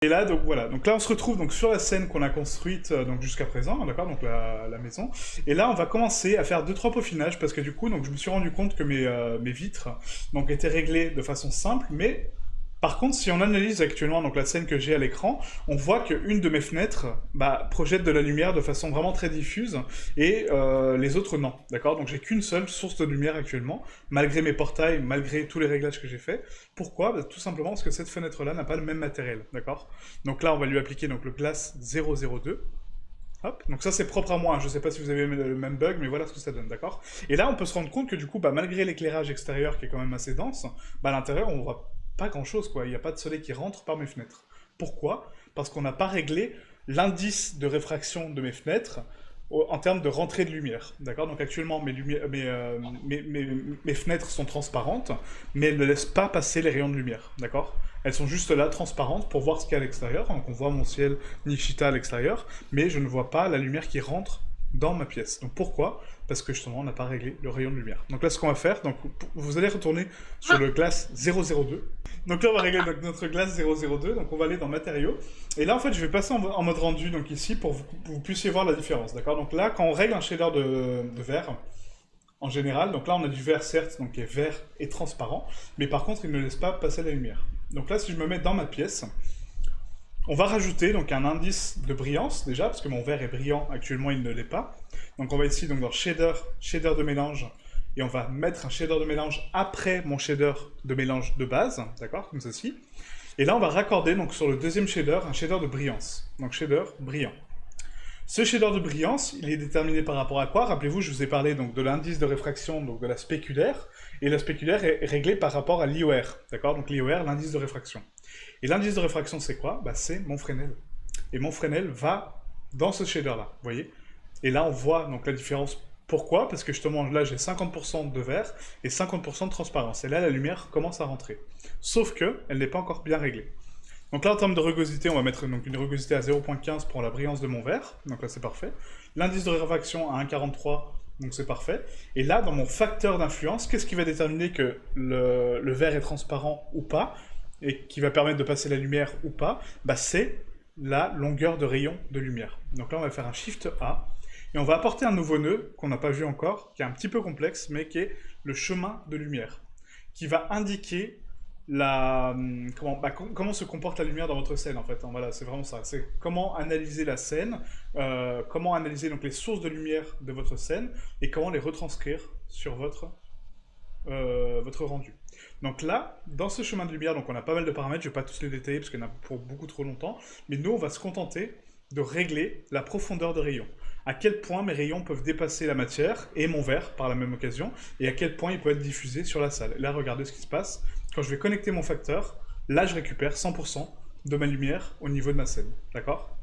Et là, donc voilà. Donc là, on se retrouve donc sur la scène qu'on a construite donc jusqu'à présent, d'accord, donc la maison. Et là, on va commencer à faire deux trois peaufinages parce que du coup, donc je me suis rendu compte que mes vitres donc étaient réglées de façon simple, mais par contre, si on analyse actuellement donc la scène que j'ai à l'écran, on voit qu'une de mes fenêtres projette de la lumière de façon vraiment très diffuse et les autres non, d'accord. Donc j'ai qu'une seule source de lumière actuellement, malgré mes portails, malgré tous les réglages que j'ai faits. Pourquoi? Bah, tout simplement parce que cette fenêtre-là n'a pas le même matériel, d'accord. Donc là, on va lui appliquer donc le glass 002. Hop, donc ça c'est propre à moi, je sais pas si vous avez le même bug, mais voilà ce que ça donne, d'accord. Et là on peut se rendre compte que du coup, malgré l'éclairage extérieur qui est quand même assez dense, à l'intérieur on voit pas grand chose quoi, il n'y a pas de soleil qui rentre par mes fenêtres. Pourquoi? Parce qu'on n'a pas réglé l'indice de réfraction de mes fenêtres en termes de rentrée de lumière, d'accord. Donc actuellement mes fenêtres sont transparentes, mais elles ne laissent pas passer les rayons de lumière, d'accord. Elles sont juste là, transparentes, pour voir ce qu'il y a à l'extérieur, donc on voit mon ciel Nishita à l'extérieur, mais je ne vois pas la lumière qui rentre dans ma pièce. Donc pourquoi? Parce que justement on n'a pas réglé le rayon de lumière. Donc là ce qu'on va faire, donc vous allez retourner sur le glass 002. Donc là on va régler notre glass 002, donc on va aller dans matériaux. Et là en fait je vais passer en mode rendu donc ici pour que vous puissiez voir la différence, d'accord. Donc là quand on règle un shader de vert, en général, donc là on a du vert certes, donc qui est vert et transparent, mais par contre il ne laisse pas passer la lumière. Donc là si je me mets dans ma pièce, on va rajouter donc un indice de brillance déjà, parce que mon vert est brillant, actuellement il ne l'est pas. Donc on va ici donc dans shader, shader de mélange, et on va mettre un shader de mélange après mon shader de mélange de base, d'accord, comme ceci. Et là on va raccorder donc sur le deuxième shader un shader de brillance, donc shader brillant. Ce shader de brillance, il est déterminé par rapport à quoi? Rappelez-vous, je vous ai parlé donc de l'indice de réfraction, donc de la spéculaire, et la spéculaire est réglée par rapport à l'IOR, d'accord? Donc l'IOR, l'indice de réfraction. Et l'indice de réfraction, c'est quoi? C'est mon Fresnel. Et mon Fresnel va dans ce shader-là, vous voyez? Et là, on voit donc la différence. Pourquoi? Parce que justement, là, j'ai 50% de vert et 50% de transparence. Et là, la lumière commence à rentrer. Sauf que, elle n'est pas encore bien réglée. Donc là, en termes de rugosité, on va mettre donc une rugosité à 0.15 pour la brillance de mon verre. Donc là, c'est parfait. L'indice de réfraction à 1,43, donc c'est parfait. Et là, dans mon facteur d'influence, qu'est-ce qui va déterminer que le verre est transparent ou pas, et qui va permettre de passer la lumière ou pas? C'est la longueur de rayon de lumière. Donc là, on va faire un Shift A, et on va apporter un nouveau nœud, qu'on n'a pas vu encore, qui est un petit peu complexe, mais qui est le chemin de lumière, qui va indiquer comment se comporte la lumière dans votre scène en fait. Voilà, c'est vraiment ça. C'est comment analyser la scène, comment analyser donc les sources de lumière de votre scène et comment les retranscrire sur votre rendu. Donc là, dans ce chemin de lumière, donc on a pas mal de paramètres. Je vais pas tous les détailler parce qu'il y en a pour beaucoup trop longtemps. Mais nous, on va se contenter de régler la profondeur de rayon. À quel point mes rayons peuvent dépasser la matière et mon verre par la même occasion, et à quel point ils peuvent être diffusés sur la salle. Et là, regardez ce qui se passe. Quand je vais connecter mon facteur, là, je récupère 100% de ma lumière au niveau de ma scène. D'accord?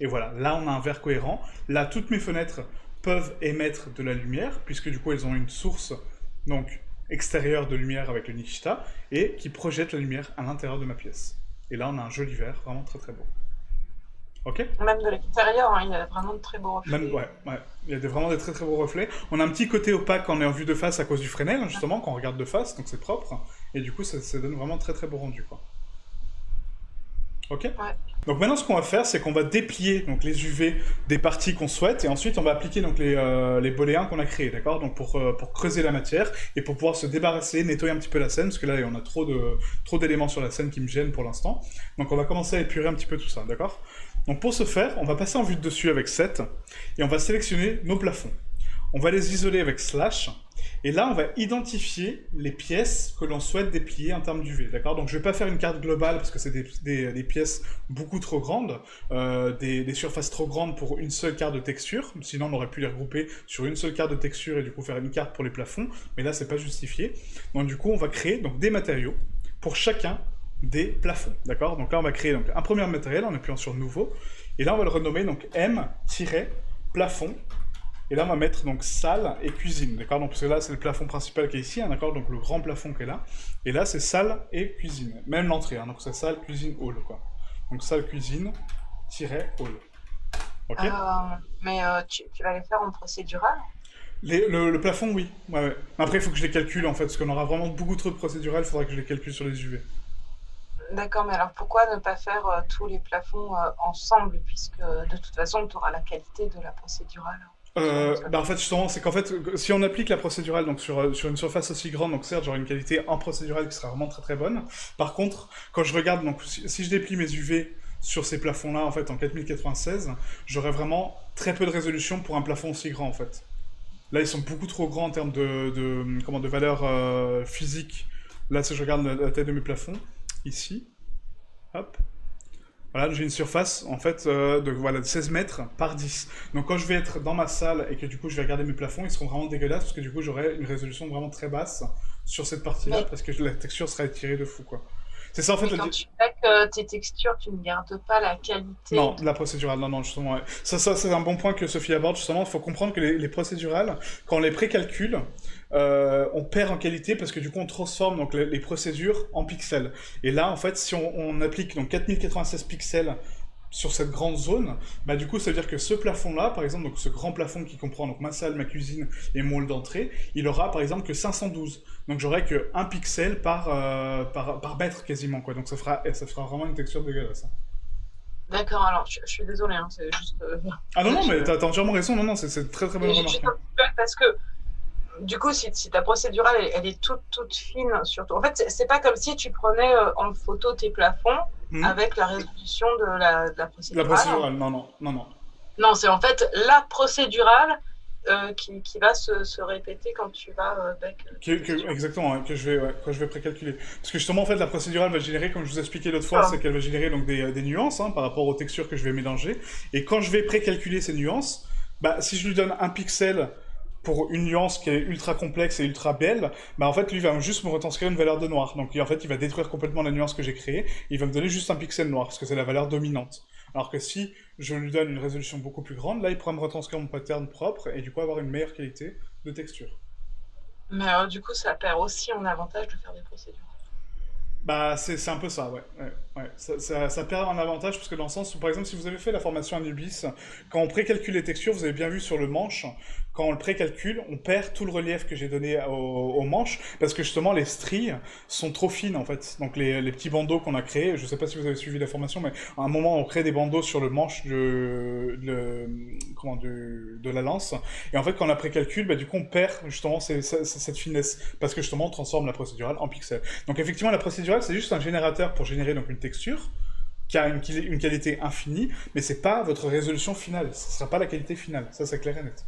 Et voilà, là, on a un verre cohérent. Là, toutes mes fenêtres peuvent émettre de la lumière, puisque du coup, elles ont une source donc extérieure de lumière avec le Nikita, et qui projette la lumière à l'intérieur de ma pièce. Et là, on a un joli verre, vraiment très très beau. Ok? Même de l'extérieur, hein, il y a vraiment de très beaux Même, reflets. ouais. Il y a vraiment des très très beaux reflets. On a un petit côté opaque quand on est en vue de face à cause du Fresnel, justement, quand on regarde de face, donc c'est propre. Et du coup, ça donne vraiment très très beau rendu, quoi. Ok? Ouais. Donc maintenant, ce qu'on va faire, c'est qu'on va déplier donc, les UV des parties qu'on souhaite, et ensuite on va appliquer donc, les booléens qu'on a créés, d'accord? Donc pour creuser la matière, et pour pouvoir se débarrasser, nettoyer un petit peu la scène, parce que là, on a trop d'éléments sur la scène qui me gênent pour l'instant. Donc on va commencer à épurer un petit peu tout ça, d'accord? Donc pour ce faire, on va passer en vue de dessus avec 7, et on va sélectionner nos plafonds. On va les isoler avec slash, et là on va identifier les pièces que l'on souhaite déplier en termes d'UV, d'accord? Donc je ne vais pas faire une carte globale, parce que c'est des pièces beaucoup trop grandes, des surfaces trop grandes pour une seule carte de texture, sinon on aurait pu les regrouper sur une seule carte de texture, et du coup faire une carte pour les plafonds, mais là c'est pas justifié. Donc du coup on va créer donc, des matériaux pour chacun des plafonds, d'accord? Donc là, on va créer donc, un premier matériel en appuyant sur Nouveau, et là, on va le renommer donc M-plafond, et là, on va mettre donc salle et cuisine, d'accord? Donc parce que là, c'est le plafond principal qui est ici, hein, d'accord? Donc le grand plafond qui est là, et là, c'est salle et cuisine, même l'entrée, hein, donc c'est salle, cuisine, hall, quoi. Donc salle, cuisine, hall. Ok? Tu vas les faire en procédural? Le plafond, oui. Après, il faut que je les calcule, en fait, parce qu'on aura vraiment beaucoup trop de procédural, il faudra que je les calcule sur les UV. D'accord, mais alors pourquoi ne pas faire tous les plafonds ensemble, puisque de toute façon, tu auras la qualité de la procédurale sur une seule. Bah en fait justement c'est qu'en fait si on applique la procédurale donc sur une surface aussi grande donc certes j'aurai une qualité en procédurale qui sera vraiment très très bonne. Par contre quand je regarde donc si je déplie mes UV sur ces plafonds là en fait en 4096 j'aurai vraiment très peu de résolution pour un plafond aussi grand en fait. Là ils sont beaucoup trop grands en termes de valeur physique. Là si je regarde la taille de mes plafonds ici hop. Voilà, j'ai une surface en fait de voilà, 16 mètres par 10. Donc quand je vais être dans ma salle et que du coup je vais regarder mes plafonds, ils seront vraiment dégueulasses parce que du coup j'aurai une résolution vraiment très basse sur cette partie-là Mais, parce que la texture sera étirée de fou quoi. C'est ça en fait mais quand tu fais tes textures, tu ne gardes pas la qualité Non, de... la procédurale, non, non, justement. Ouais. Ça c'est un bon point que Sophie aborde, justement. Il faut comprendre que les procédurales, quand on les précalcule, on perd en qualité parce que du coup, on transforme donc, les procédures en pixels. Et là, en fait, si on applique donc 4096 pixels sur cette grande zone, bah du coup, ça veut dire que ce plafond-là, par exemple, donc ce grand plafond qui comprend donc ma salle, ma cuisine et mon hall d'entrée, il aura par exemple que 512. Donc j'aurai que 1 pixel par mètre quasiment, quoi. Donc ça fera vraiment une texture dégueulasse. D'accord, alors je suis désolée, hein, c'est juste... Ah non, non, mais je- t'as entièrement raison, non, non, c'est une très très bonne j'ai remarque. juste un petit peu parce que du coup, si ta procédurale, elle est toute fine, surtout. En fait, c'est pas comme si tu prenais en photo tes plafonds Hmm. avec la résolution de la La procédurale. procédurale, non, non, non, non. Non, c'est en fait la procédurale qui va se répéter quand tu vas avec tes textures. Exactement, hein, que je vais précalculer. Parce que justement, en fait, la procédurale va générer, comme je vous ai expliqué l'autre fois, c'est D'accord. qu'elle va générer donc des nuances hein, par rapport aux textures que je vais mélanger. Et quand je vais précalculer ces nuances, bah, si je lui donne un pixel pour une nuance qui est ultra complexe et ultra belle, bah en fait lui va juste me retranscrire une valeur de noir. Donc en fait il va détruire complètement la nuance que j'ai créée, il va me donner juste un pixel noir parce que c'est la valeur dominante. Alors que si je lui donne une résolution beaucoup plus grande, là il pourra me retranscrire mon pattern propre et du coup avoir une meilleure qualité de texture. Mais du coup, ça perd aussi en avantage de faire des procédures. Bah, c'est un peu ça, ouais. Ouais. Ça perd un avantage parce que dans le sens où, par exemple, si vous avez fait la formation Anubis, quand on précalcule les textures, vous avez bien vu sur le manche, quand on le précalcule, on perd tout le relief que j'ai donné au manche parce que justement les stries sont trop fines en fait. Donc les petits bandeaux qu'on a créés, je sais pas si vous avez suivi la formation, mais à un moment on crée des bandeaux sur le manche de la lance et en fait quand on la précalcule, bah, du coup on perd justement cette finesse parce que justement on transforme la procédurale en pixels. Donc effectivement, la procédurale, c'est juste un générateur pour générer donc, une texture qui a une qualité infinie, mais c'est pas votre résolution finale. Ce sera pas la qualité finale. Ça, c'est clair et net.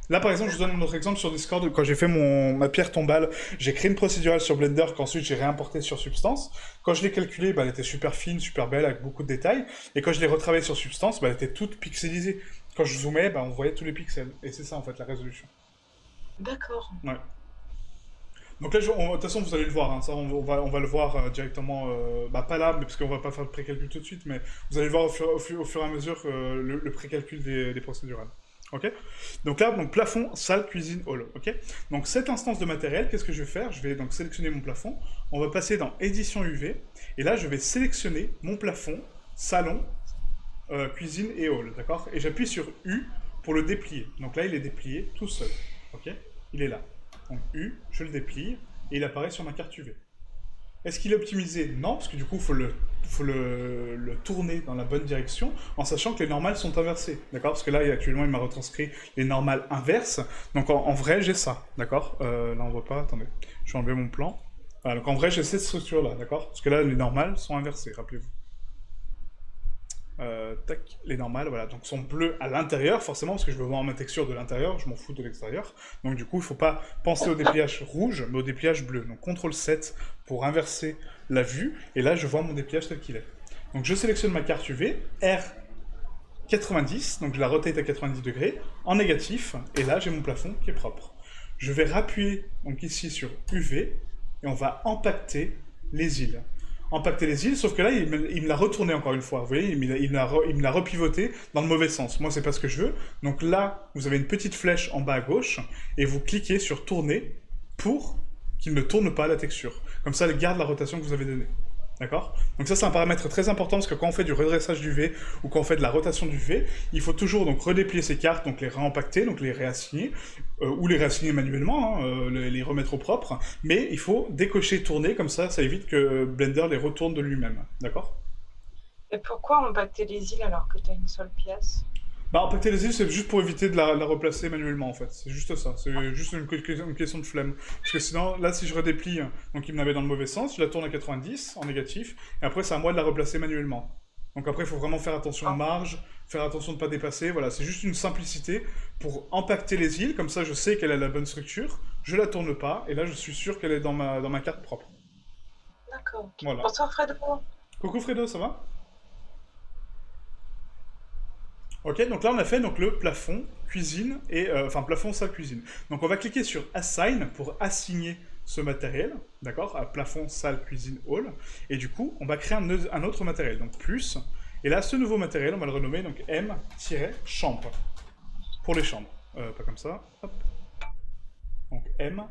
Là, par exemple, je vous donne un autre exemple sur Discord. Quand j'ai fait ma pierre tombale, j'ai créé une procédurale sur Blender qu'ensuite j'ai réimportée sur Substance. Quand je l'ai calculée, bah, elle était super fine, super belle, avec beaucoup de détails. Et quand je l'ai retravaillée sur Substance, bah, elle était toute pixelisée. Quand je zoomais, bah, on voyait tous les pixels. Et c'est ça, en fait, la résolution. D'accord. Ouais. Donc là, de toute façon, vous allez le voir, hein, ça, on va le voir directement, bah pas là, mais parce qu'on va pas faire le précalcul tout de suite, mais vous allez le voir au fur et à mesure le précalcul des procédurales. Ok. Donc là, donc plafond, salle, cuisine, hall. Ok. Donc cette instance de matériel, qu'est-ce que je vais faire? Je vais donc sélectionner mon plafond. On va passer dans édition UV, et là, je vais sélectionner mon plafond, salon, cuisine et hall, d'accord? Et j'appuie sur U pour le déplier. Donc là, il est déplié tout seul. Ok. Il est là. Donc U, je le déplie et il apparaît sur ma carte UV. Est-ce qu'il est optimisé? Non, parce que du coup, il faut le tourner dans la bonne direction en sachant que les normales sont inversées. D'accord? Parce que là, actuellement, il m'a retranscrit les normales inverses. Donc en vrai, j'ai ça. D'accord? Là, on voit pas. Attendez. Je vais enlever mon plan. Voilà, donc en vrai, j'ai cette structure-là. D'accord? Parce que là, les normales sont inversées, rappelez-vous. Tac, les normales, voilà, donc sont bleues à l'intérieur, forcément, parce que je veux voir ma texture de l'intérieur, je m'en fous de l'extérieur. Donc du coup, il ne faut pas penser au dépliage rouge, mais au dépliage bleu. Donc CTRL 7 pour inverser la vue, et là, je vois mon dépliage tel qu'il est. Donc je sélectionne ma carte UV, R90, donc je la rotate à 90 degrés, en négatif, et là, j'ai mon plafond qui est propre. Je vais rappuyer, donc ici, sur UV, et on va impacter les îles impacter les îles, sauf que là, il me l'a retourné encore une fois. Vous voyez, il me l'a repivoté dans le mauvais sens. Moi, c'est pas ce que je veux. Donc là, vous avez une petite flèche en bas à gauche, et vous cliquez sur tourner pour qu'il ne tourne pas la texture. Comme ça, elle garde la rotation que vous avez donnée. D'accord? Donc ça, c'est un paramètre très important parce que quand on fait du redressage du V ou quand on fait de la rotation du V, il faut toujours donc redéplier ces cartes, donc les réempacter, donc les réassigner, ou les réassigner manuellement, hein, les remettre au propre, mais il faut décocher, tourner, comme ça évite que Blender les retourne de lui-même. D'accord? Et pourquoi impacter les îles alors que tu as une seule pièce? Bah, impacter les îles, c'est juste pour éviter de la replacer manuellement, en fait. C'est juste ça. C'est juste une question de flemme. Parce que sinon, là, si je redéplie, donc il me l'avait dans le mauvais sens, je la tourne à 90, en négatif, et après, c'est à moi de la replacer manuellement. Donc après, il faut vraiment faire attention aux Ah, marges, faire attention de ne pas dépasser. Voilà, c'est juste une simplicité pour impacter les îles, comme ça, je sais qu'elle a la bonne structure, je la tourne pas, et là, je suis sûr qu'elle est dans ma carte propre. d'accord. Ok. Voilà. Bonsoir Fredo. Coucou Fredo, ça va? Ok, donc là on a fait donc, le plafond, cuisine, et enfin plafond, salle, cuisine. Donc on va cliquer sur Assign pour assigner ce matériel, d'accord, à plafond, salle, cuisine, hall. Et du coup, on va créer un autre matériel, donc plus. Et là, ce nouveau matériel, on va le renommer donc M-chambre, pour les chambres. Pas comme ça, hop. Donc M-chambre.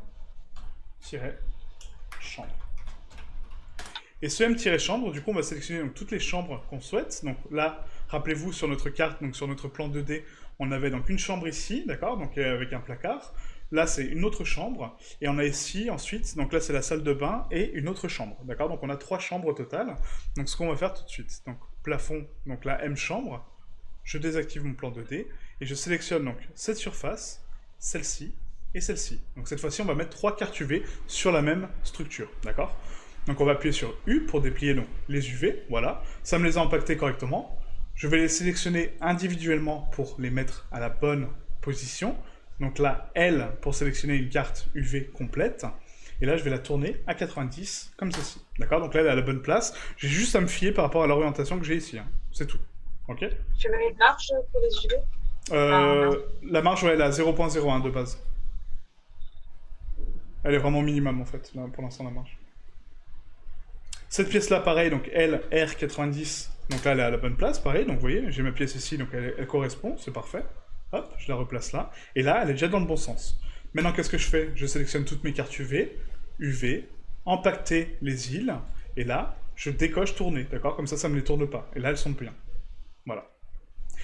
Et ce M-chambre, du coup, on va sélectionner donc, toutes les chambres qu'on souhaite. Donc là, rappelez-vous, sur notre carte, donc sur notre plan 2D, on avait donc une chambre ici, d'accord, donc avec un placard. Là, c'est une autre chambre. Et on a ici, ensuite, donc là, c'est la salle de bain et une autre chambre, d'accord. Donc on a 3 chambres au total. Donc ce qu'on va faire tout de suite, donc plafond, donc la M-chambre, je désactive mon plan 2D et je sélectionne donc cette surface, celle-ci et celle-ci. Donc cette fois-ci, on va mettre 3 cartes UV sur la même structure, d'accord. Donc on va appuyer sur U pour déplier donc, les UV, voilà. Ça me les a impactés correctement. Je vais les sélectionner individuellement pour les mettre à la bonne position. Donc là, L pour sélectionner une carte UV complète. Et là, je vais la tourner à 90, comme ceci. D'accord? Donc là, elle est à la bonne place. J'ai juste à me fier par rapport à l'orientation que j'ai ici. Hein. C'est tout. Ok? Tu mets une marge pour les UV? La marge, ouais, elle est à 0.01 de base. Elle est vraiment minimum, en fait, là, pour l'instant, la marge. Cette pièce-là, pareil, donc L, R, 90, donc là, elle est à la bonne place, pareil, donc vous voyez, j'ai ma pièce ici, donc elle correspond, c'est parfait. Hop, je la replace là, et là, elle est déjà dans le bon sens. Maintenant, qu'est-ce que je fais? Je sélectionne toutes mes cartes UV, UV, impacter les îles, et là, je décoche tourner, d'accord? Comme ça me les tourne pas, et là, elles sont bien. Voilà.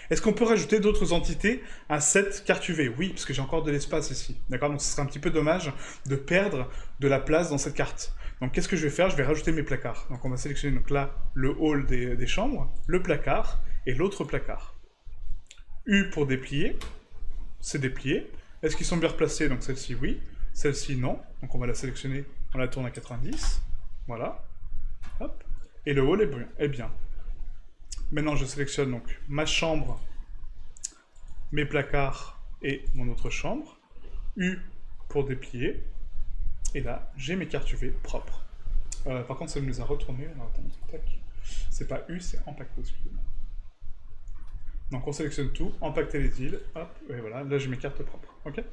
Est-ce qu'on peut rajouter d'autres entités à cette carte UV? Oui, parce que j'ai encore de l'espace ici. D'accord? Donc ce serait un petit peu dommage de perdre de la place dans cette carte. Donc qu'est-ce que je vais faire? Je vais rajouter mes placards. Donc on va sélectionner donc là le hall des chambres, le placard et l'autre placard. U pour déplier, c'est déplié. Est-ce qu'ils sont bien replacés? Donc celle-ci oui, celle-ci non. Donc on va la sélectionner, on la tourne à 90. Voilà. Hop. Et le hall est bien. Maintenant, je sélectionne donc ma chambre, mes placards et mon autre chambre. U pour déplier. Et là, j'ai mes cartes UV propres. Par contre, ça me les a retournées. Alors, attends, tac. C'est pas U, c'est impacté, excusez-moi. Donc, on sélectionne tout, impacter les îles. Hop, et voilà, là, j'ai mes cartes propres. Ok?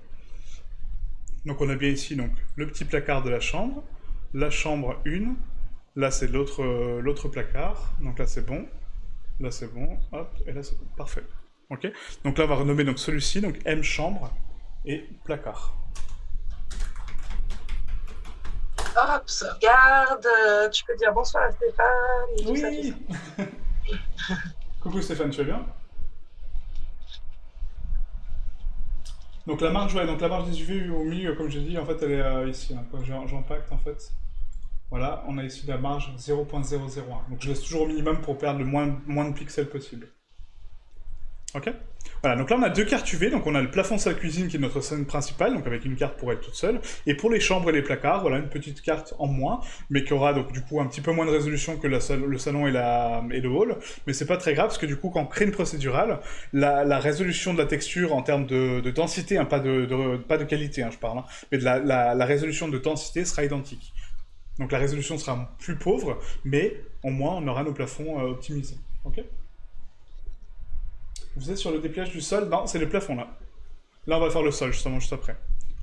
Donc, on a bien ici donc, le petit placard de la chambre. La chambre 1. Là, c'est l'autre placard. Donc là, c'est bon. Là, c'est bon. Hop, et là, c'est bon. Parfait. Ok? Donc là, on va renommer donc, celui-ci, donc M chambre et placard. Hop, sauvegarde. Tu peux dire bonsoir à Stéphane. Et tout ça, tout Oui. ça. Coucou Stéphane, tu vas bien? Donc la marge, ouais, donc la marge des UV au milieu, comme j'ai dit, en fait, elle est ici. Hein, quand j'impacte, en fait. Voilà, on a ici la marge 0.001. Donc je laisse toujours au minimum pour perdre le moins de pixels possible. Ok? Voilà, donc là on a 2 cartes UV, donc on a le plafond salle cuisine qui est notre scène principale, donc avec une carte pour elle toute seule, et pour les chambres et les placards, voilà une petite carte en moins, mais qui aura donc du coup un petit peu moins de résolution que le salon et le hall, mais c'est pas très grave parce que du coup quand on crée une procédurale, la résolution de la texture en termes de densité, hein, pas de qualité hein, je parle, hein, mais de la résolution de densité sera identique. Donc la résolution sera plus pauvre, mais au moins on aura nos plafonds optimisés. Ok? Vous êtes sur le dépliage du sol? Non, c'est le plafond là. Là, on va faire le sol justement juste après.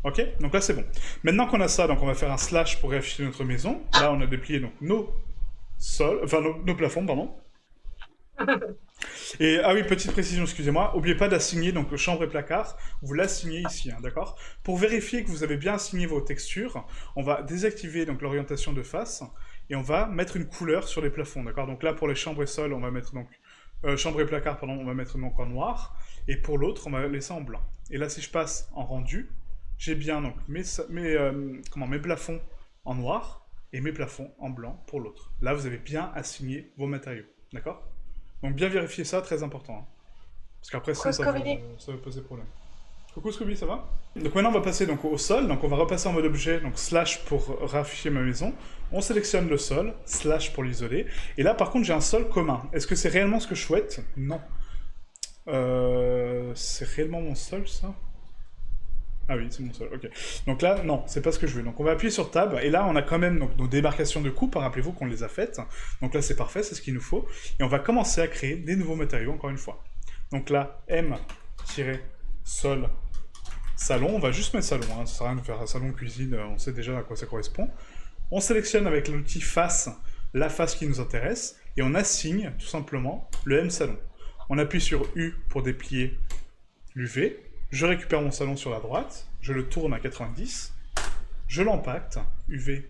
Ok? Donc là, c'est bon. Maintenant qu'on a ça, donc on va faire un slash pour réafficher notre maison. Là, on a déplié donc nos sols, enfin nos plafonds, pardon. Et ah oui, petite précision, excusez-moi, n'oubliez pas d'assigner donc chambre et placard, vous l'assignez ici, hein, d'accord? Pour vérifier que vous avez bien assigné vos textures, on va désactiver donc l'orientation de face et on va mettre une couleur sur les plafonds, d'accord? Donc là, pour les chambres et sols, on va mettre donc... chambres et placards, pardon, on va mettre donc en noir, et pour l'autre, on va laisser en blanc. Et là, si je passe en rendu, j'ai bien donc mes plafonds en noir, et mes plafonds en blanc pour l'autre. Là, vous avez bien assigné vos matériaux, d'accord? Donc bien vérifier ça, très important. Hein. Parce qu'après, ça va poser problème. Coucou Scooby, ça va? Donc maintenant, on va passer donc, au sol. Donc on va repasser en mode objet, donc slash pour rafficher ma maison. On sélectionne le sol, slash pour l'isoler. Et là, par contre, j'ai un sol commun. Est-ce que c'est réellement ce que je souhaite? Non. C'est réellement mon sol, ça? Ah oui, c'est mon sol, ok. Donc là, non, c'est pas ce que je veux. Donc on va appuyer sur Tab, et là on a quand même donc, nos démarcations de coupe, rappelez-vous qu'on les a faites. Donc là c'est parfait, c'est ce qu'il nous faut. Et on va commencer à créer des nouveaux matériaux, encore une fois. Donc là, M-sol, salon, on va juste mettre salon, hein. Ça sert à rien de faire un salon cuisine, on sait déjà à quoi ça correspond. On sélectionne avec l'outil face, la face qui nous intéresse, et on assigne tout simplement le M-salon. On appuie sur U pour déplier l'UV. Je récupère mon salon sur la droite, je le tourne à 90, je l'empacte, UV,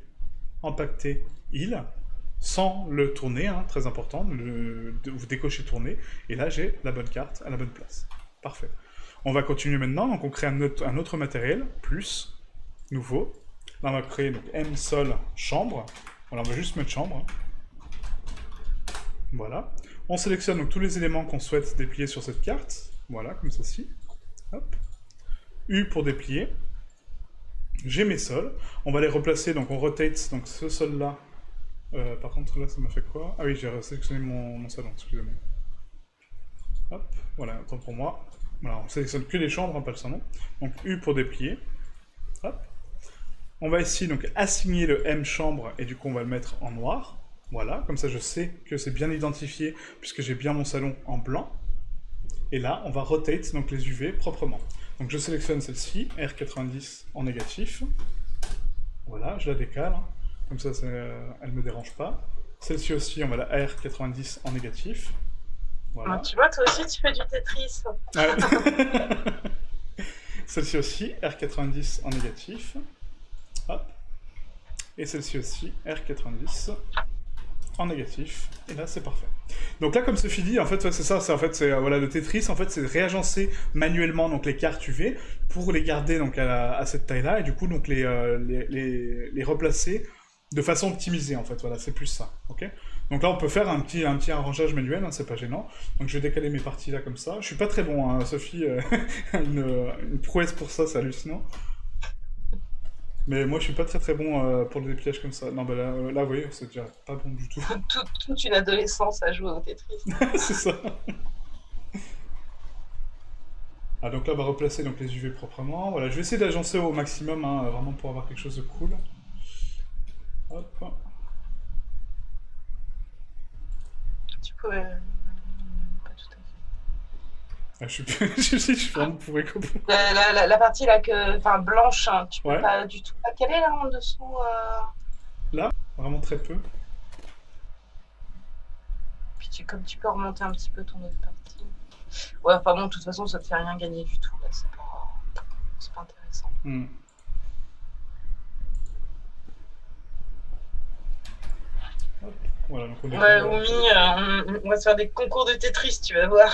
empacté, il, sans le tourner, hein, très important, vous décochez tourner, et là j'ai la bonne carte à la bonne place. Parfait. On va continuer maintenant, donc on crée un autre matériel, plus, nouveau. Là on va créer donc M, sol, chambre. Voilà, on va juste mettre chambre. Voilà. On sélectionne donc tous les éléments qu'on souhaite déplier sur cette carte. Voilà, comme ceci. Hop. U pour déplier. J'ai mes sols. On va les replacer, donc on rotate donc ce sol-là. Par contre, là, ça m'a fait quoi? Ah oui, j'ai sélectionné mon salon, excusez-moi. Hop, voilà, autant pour moi. Voilà, on sélectionne que les chambres, hein, pas le salon. Donc U pour déplier. Hop. On va ici donc assigner le M chambre, et du coup on va le mettre en noir. Voilà, comme ça je sais que c'est bien identifié, puisque j'ai bien mon salon en blanc. Et là, on va rotate donc les UV proprement. Donc je sélectionne celle-ci, R90 en négatif. Voilà, je la décale. Hein. Comme ça, elle ne me dérange pas. Celle-ci aussi, on va la R90 en négatif. Voilà. Ah, tu vois, toi aussi, tu fais du Tetris. Ouais. Celle-ci aussi, R90 en négatif. Hop. Et celle-ci aussi, R90 en négatif, et là c'est parfait. Donc là, comme Sophie dit, en fait, ouais, c'est ça, voilà, le Tetris, en fait, c'est réagencer manuellement donc les cartes UV pour les garder donc à cette taille-là, et du coup donc les replacer de façon optimisée, en fait, voilà, c'est plus ça, ok? Donc là, on peut faire un petit arrangeage manuel, hein, c'est pas gênant. Donc je vais décaler mes parties là comme ça. Je suis pas très bon, hein, Sophie, une prouesse pour ça, c'est hallucinant. Mais moi, je suis pas très bon pour le dépliage comme ça. Non, bah là, vous voyez, c'est déjà pas bon du tout. Toute une adolescence à jouer au Tetris. C'est ça. Ah, donc là, on va replacer donc, les UV proprement. Voilà, je vais essayer d'agencer au maximum, hein, vraiment pour avoir quelque chose de cool. Hop. Tu pourrais... Pas tout à fait. Ah, je suis vraiment pourri comme... La partie là, enfin, blanche, hein, tu peux Ouais. pas du tout... Quelle est là en dessous Là, vraiment très peu. Puis comme tu peux remonter un petit peu ton autre partie. Ouais, enfin bon, de toute façon, ça te fait rien gagner du tout, là, c'est pas intéressant. Hop. Voilà, donc on est... Ouais, Oumi, on va se faire des concours de Tetris, tu vas voir.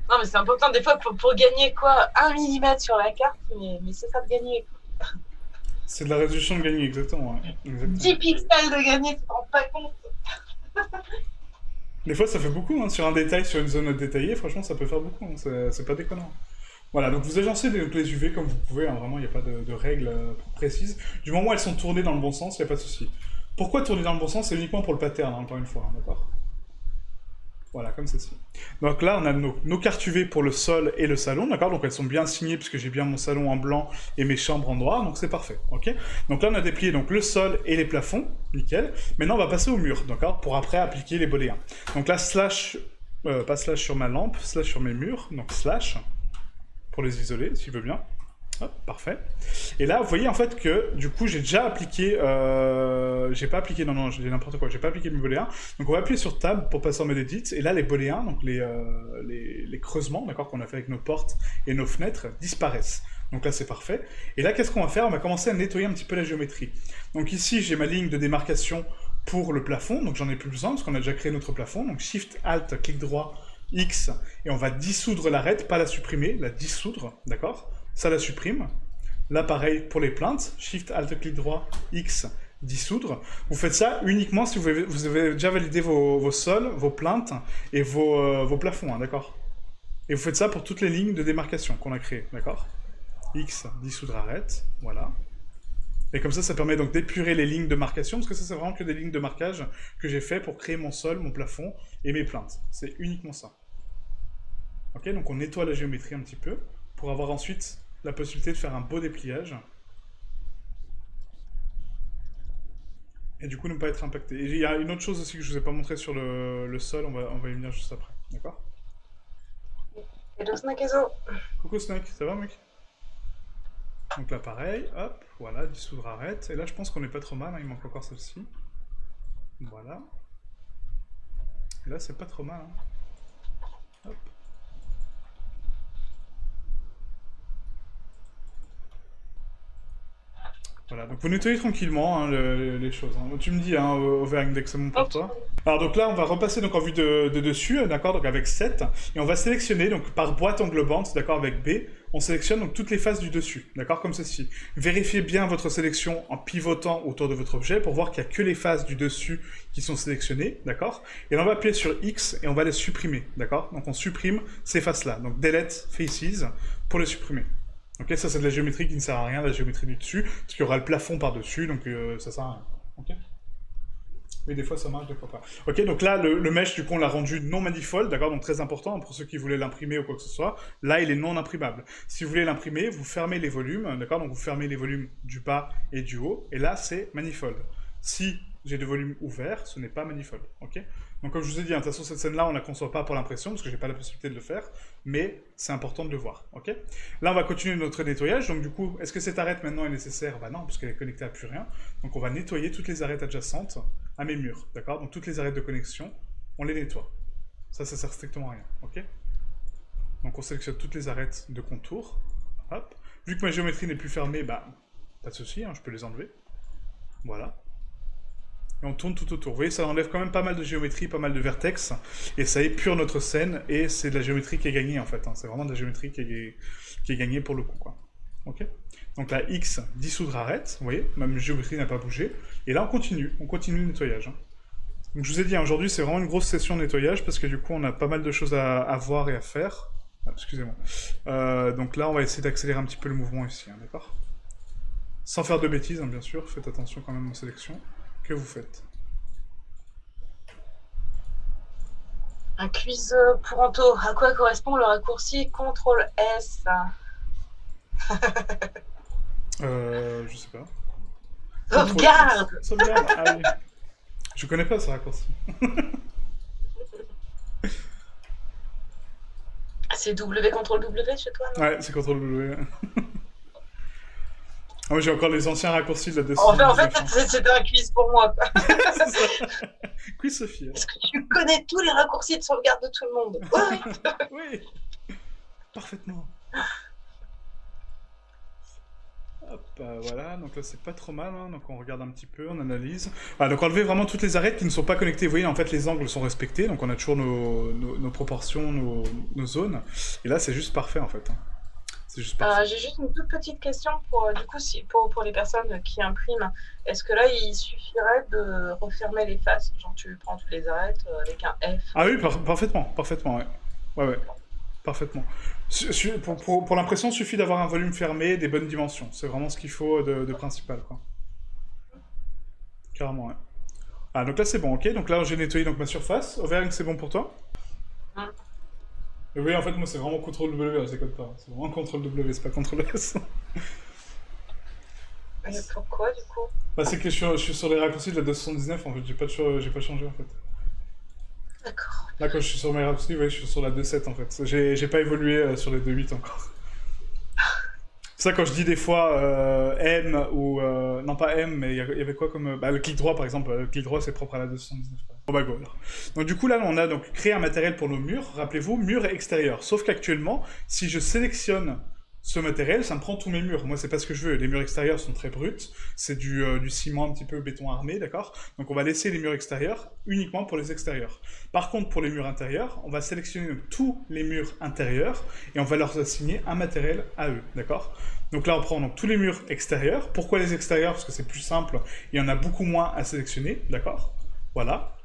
Non, mais c'est important, des fois, pour gagner quoi 1 mm sur la carte, mais c'est ça de gagner. C'est de la résolution de gagner, exactement. Ouais. Exactement. 10 pixels de gagner, tu te rends pas compte. Des fois, ça fait beaucoup, hein, sur un détail, sur une zone détaillée, franchement, ça peut faire beaucoup, hein, c'est pas déconnant. Voilà, donc vous agencez les UV comme vous pouvez, hein, vraiment, il n'y a pas de règles précises. Du moment où elles sont tournées dans le bon sens, il n'y a pas de souci. Pourquoi tourner dans le bon sens? C'est uniquement pour le pattern, hein, encore une fois, hein, d'accord? Voilà, comme ceci. Donc là, on a nos cartes UV pour le sol et le salon, d'accord? Donc elles sont bien signées, puisque j'ai bien mon salon en blanc et mes chambres en noir, donc c'est parfait, ok? Donc là, on a déplié donc, le sol et les plafonds, nickel. Maintenant, on va passer au mur, d'accord? Pour après appliquer les boléens. Donc là, slash, pas slash sur ma lampe, slash sur mes murs, donc slash, pour les isoler, s'il veut bien. Hop, parfait. Et là, vous voyez en fait que, du coup, j'ai déjà appliqué... j'ai pas appliqué... Non, j'ai n'importe quoi. J'ai pas appliqué mes boléens. Donc, on va appuyer sur Tab pour passer en mode Edit. Et là, les boléens, donc les creusements, d'accord, qu'on a fait avec nos portes et nos fenêtres, disparaissent. Donc là, c'est parfait. Et là, qu'est-ce qu'on va faire? On va commencer à nettoyer un petit peu la géométrie. Donc ici, j'ai ma ligne de démarcation pour le plafond, donc j'en ai plus besoin, parce qu'on a déjà créé notre plafond. Donc Shift, Alt, clic droit, X, et on va dissoudre l'arête, pas la supprimer, la dissoudre, d'accord? Ça la supprime. Là, pareil pour les plaintes, Shift, Alt, clic droit, X, dissoudre. Vous faites ça uniquement si vous avez déjà validé vos sols, vos plaintes et vos plafonds, hein, d'accord? Et vous faites ça pour toutes les lignes de démarcation qu'on a créées, d'accord? X, dissoudre arrête, voilà. Et comme ça permet donc d'épurer les lignes de marcation, parce que ça, c'est vraiment que des lignes de marquage que j'ai fait pour créer mon sol, mon plafond et mes plaintes. C'est uniquement ça. Ok, donc on nettoie la géométrie un petit peu, pour avoir ensuite la possibilité de faire un beau dépliage. Et du coup, ne pas être impacté. Et il y a une autre chose aussi que je ne vous ai pas montré sur le sol, on va y venir juste après. D'accord? Hello Snakezo. Coucou Snake, ça va mec? Donc là pareil, hop, voilà, dissoudre arrête. Et là je pense qu'on n'est pas trop mal, hein, il manque encore celle-ci. Voilà. Et là c'est pas trop mal. Hein. Hop. Voilà, donc vous nettoyez tranquillement hein, les choses. Hein. Tu me dis, hein, Auvergne, dès que c'est bon pour toi. Alors donc là, on va repasser donc en vue de dessus, d'accord, donc avec 7, et on va sélectionner donc par boîte englobante, d'accord, avec B, on sélectionne donc toutes les faces du dessus, d'accord, comme ceci. Vérifiez bien votre sélection en pivotant autour de votre objet pour voir qu'il n'y a que les faces du dessus qui sont sélectionnées, d'accord. Et là, on va appuyer sur X et on va les supprimer, d'accord. Donc on supprime ces faces-là, donc Delete Faces pour les supprimer. Ok, ça c'est de la géométrie qui ne sert à rien, la géométrie du dessus, parce qu'il y aura le plafond par-dessus, donc ça sert à rien. Ok. Oui, des fois ça marche, des fois pas. Ok, donc là, le mesh, du coup, on l'a rendu non manifold, d'accord, donc très important pour ceux qui voulaient l'imprimer ou quoi que ce soit. Là, il est non imprimable. Si vous voulez l'imprimer, vous fermez les volumes, d'accord, donc vous fermez les volumes du bas et du haut, et là, c'est manifold. Si j'ai des volumes ouverts, ce n'est pas manifold, ok. Donc comme je vous ai dit, hein, de toute façon, cette scène-là, on ne la conçoit pas pour l'impression, parce que j'ai pas la possibilité de le faire, mais c'est important de le voir, ok. Là, on va continuer notre nettoyage, donc du coup, est-ce que cette arête maintenant est nécessaire? Bah non, parce qu'elle est connectée à plus rien. Donc on va nettoyer toutes les arêtes adjacentes à mes murs, d'accord. Donc toutes les arêtes de connexion, on les nettoie. Ça sert strictement à rien, ok. Donc on sélectionne toutes les arêtes de contour, hop. Vu que ma géométrie n'est plus fermée, bah, pas de souci, hein, je peux les enlever. Voilà. Et on tourne tout autour. Vous voyez, ça enlève quand même pas mal de géométrie, pas mal de vertex, et ça épure notre scène, et c'est de la géométrie qui est gagnée, en fait. Hein. C'est vraiment de la géométrie qui est gagnée pour le coup, quoi. Ok. Donc là, X, dissoudre arrête, vous voyez, ma géométrie n'a pas bougé, et là, on continue le nettoyage. Hein. Donc je vous ai dit, hein, aujourd'hui, c'est vraiment une grosse session de nettoyage, parce que du coup, on a pas mal de choses à voir et à faire. Ah, excusez-moi. Donc là, on va essayer d'accélérer un petit peu le mouvement ici, hein, d'accord. Sans faire de bêtises, hein, bien sûr, faites attention quand même aux sélections. Que vous faites? Un quiz pour Anto. À quoi correspond le raccourci CTRL-S? Je sais pas. Sauvegarde. Sauvegarde. Ah oui. Je connais pas ce raccourci. C'est W, CTRL-W chez toi, non? Ouais, c'est CTRL-W. Ah, moi j'ai encore les anciens raccourcis de la dessus. En fait c'était un quiz pour moi. C'est ça. Quiz Sophie. Est-ce que tu connais tous les raccourcis de sauvegarde de tout le monde? Oui. Parfaitement. Hop, voilà, donc là c'est pas trop mal, hein. Donc on regarde un petit peu, on analyse. Ah, donc enlever vraiment toutes les arêtes qui ne sont pas connectées, vous voyez, en fait les angles sont respectés, donc on a toujours nos proportions, nos zones, et là c'est juste parfait en fait. Hein. C'est juste parfait. J'ai juste une toute petite question pour, du coup, pour les personnes qui impriment. Est-ce que là il suffirait de refermer les faces? Genre tu prends toutes les arêtes avec un F? Ah oui, parfaitement, ouais. Ouais. Parfaitement. Pour l'impression, il suffit d'avoir un volume fermé, des bonnes dimensions. C'est vraiment ce qu'il faut de principal, quoi. Carrément, ouais. Ah, donc là, c'est bon, ok. Donc là, j'ai nettoyé donc, ma surface. Auvergne, c'est bon pour toi? Et oui, en fait, moi, c'est vraiment CTRL-W, c'est comme ça. C'est vraiment CTRL-W, c'est pas CTRL-S. Mais pourquoi, du coup? Bah, c'est que je suis sur les raccourcis de la 279, en fait. J'ai pas changé, en fait. D'accord. Là, quand je suis sur mes raccourcis, ouais, je suis sur la 2.7 en fait. J'ai pas évolué sur les 2.8 encore. C'est ça, quand je dis des fois M ou. Non, pas M, mais il y avait quoi comme. Bah, le clic droit par exemple. Le clic droit c'est propre à la 279. Bon, bah, go alors. Donc, du coup, là, on a donc créé un matériel pour nos murs. Rappelez-vous, mur extérieur. Sauf qu'actuellement, si je sélectionne ce matériel, ça me prend tous mes murs. Moi, c'est pas ce que je veux. Les murs extérieurs sont très bruts. C'est du ciment un petit peu béton armé, d'accord? Donc, on va laisser les murs extérieurs uniquement pour les extérieurs. Par contre, pour les murs intérieurs, on va sélectionner tous les murs intérieurs et on va leur assigner un matériel à eux, d'accord? Donc là, on prend donc tous les murs extérieurs. Pourquoi les extérieurs? Parce que c'est plus simple. Il y en a beaucoup moins à sélectionner, d'accord? Voilà.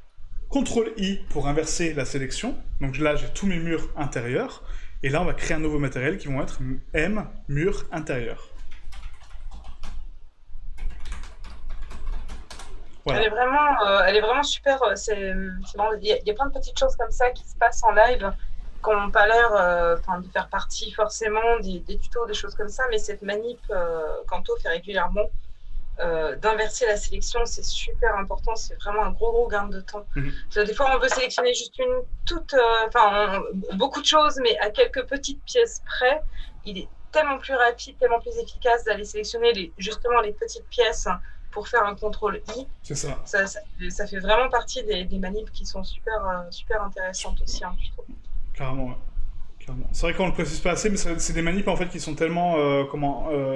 CTRL-I pour inverser la sélection. Donc là, j'ai tous mes murs intérieurs. Et là, on va créer un nouveau matériel qui vont être M, mur intérieur. Voilà. Elle est vraiment super. Il y a plein de petites choses comme ça qui se passent en live, qui n'ont pas l'air de faire partie forcément des tutos, des choses comme ça, mais cette manip qu'Anto fait régulièrement, d'inverser la sélection, c'est super important, c'est vraiment un gros gain de temps. Des fois, on veut sélectionner juste beaucoup de choses, mais à quelques petites pièces près, il est tellement plus rapide, tellement plus efficace d'aller sélectionner justement les petites pièces pour faire un CTRL-I. C'est ça. Ça fait vraiment partie des manips qui sont super intéressantes aussi, hein, je trouve. Carrément, ouais. C'est vrai qu'on ne le précise pas assez, mais c'est des manips en fait qui sont tellement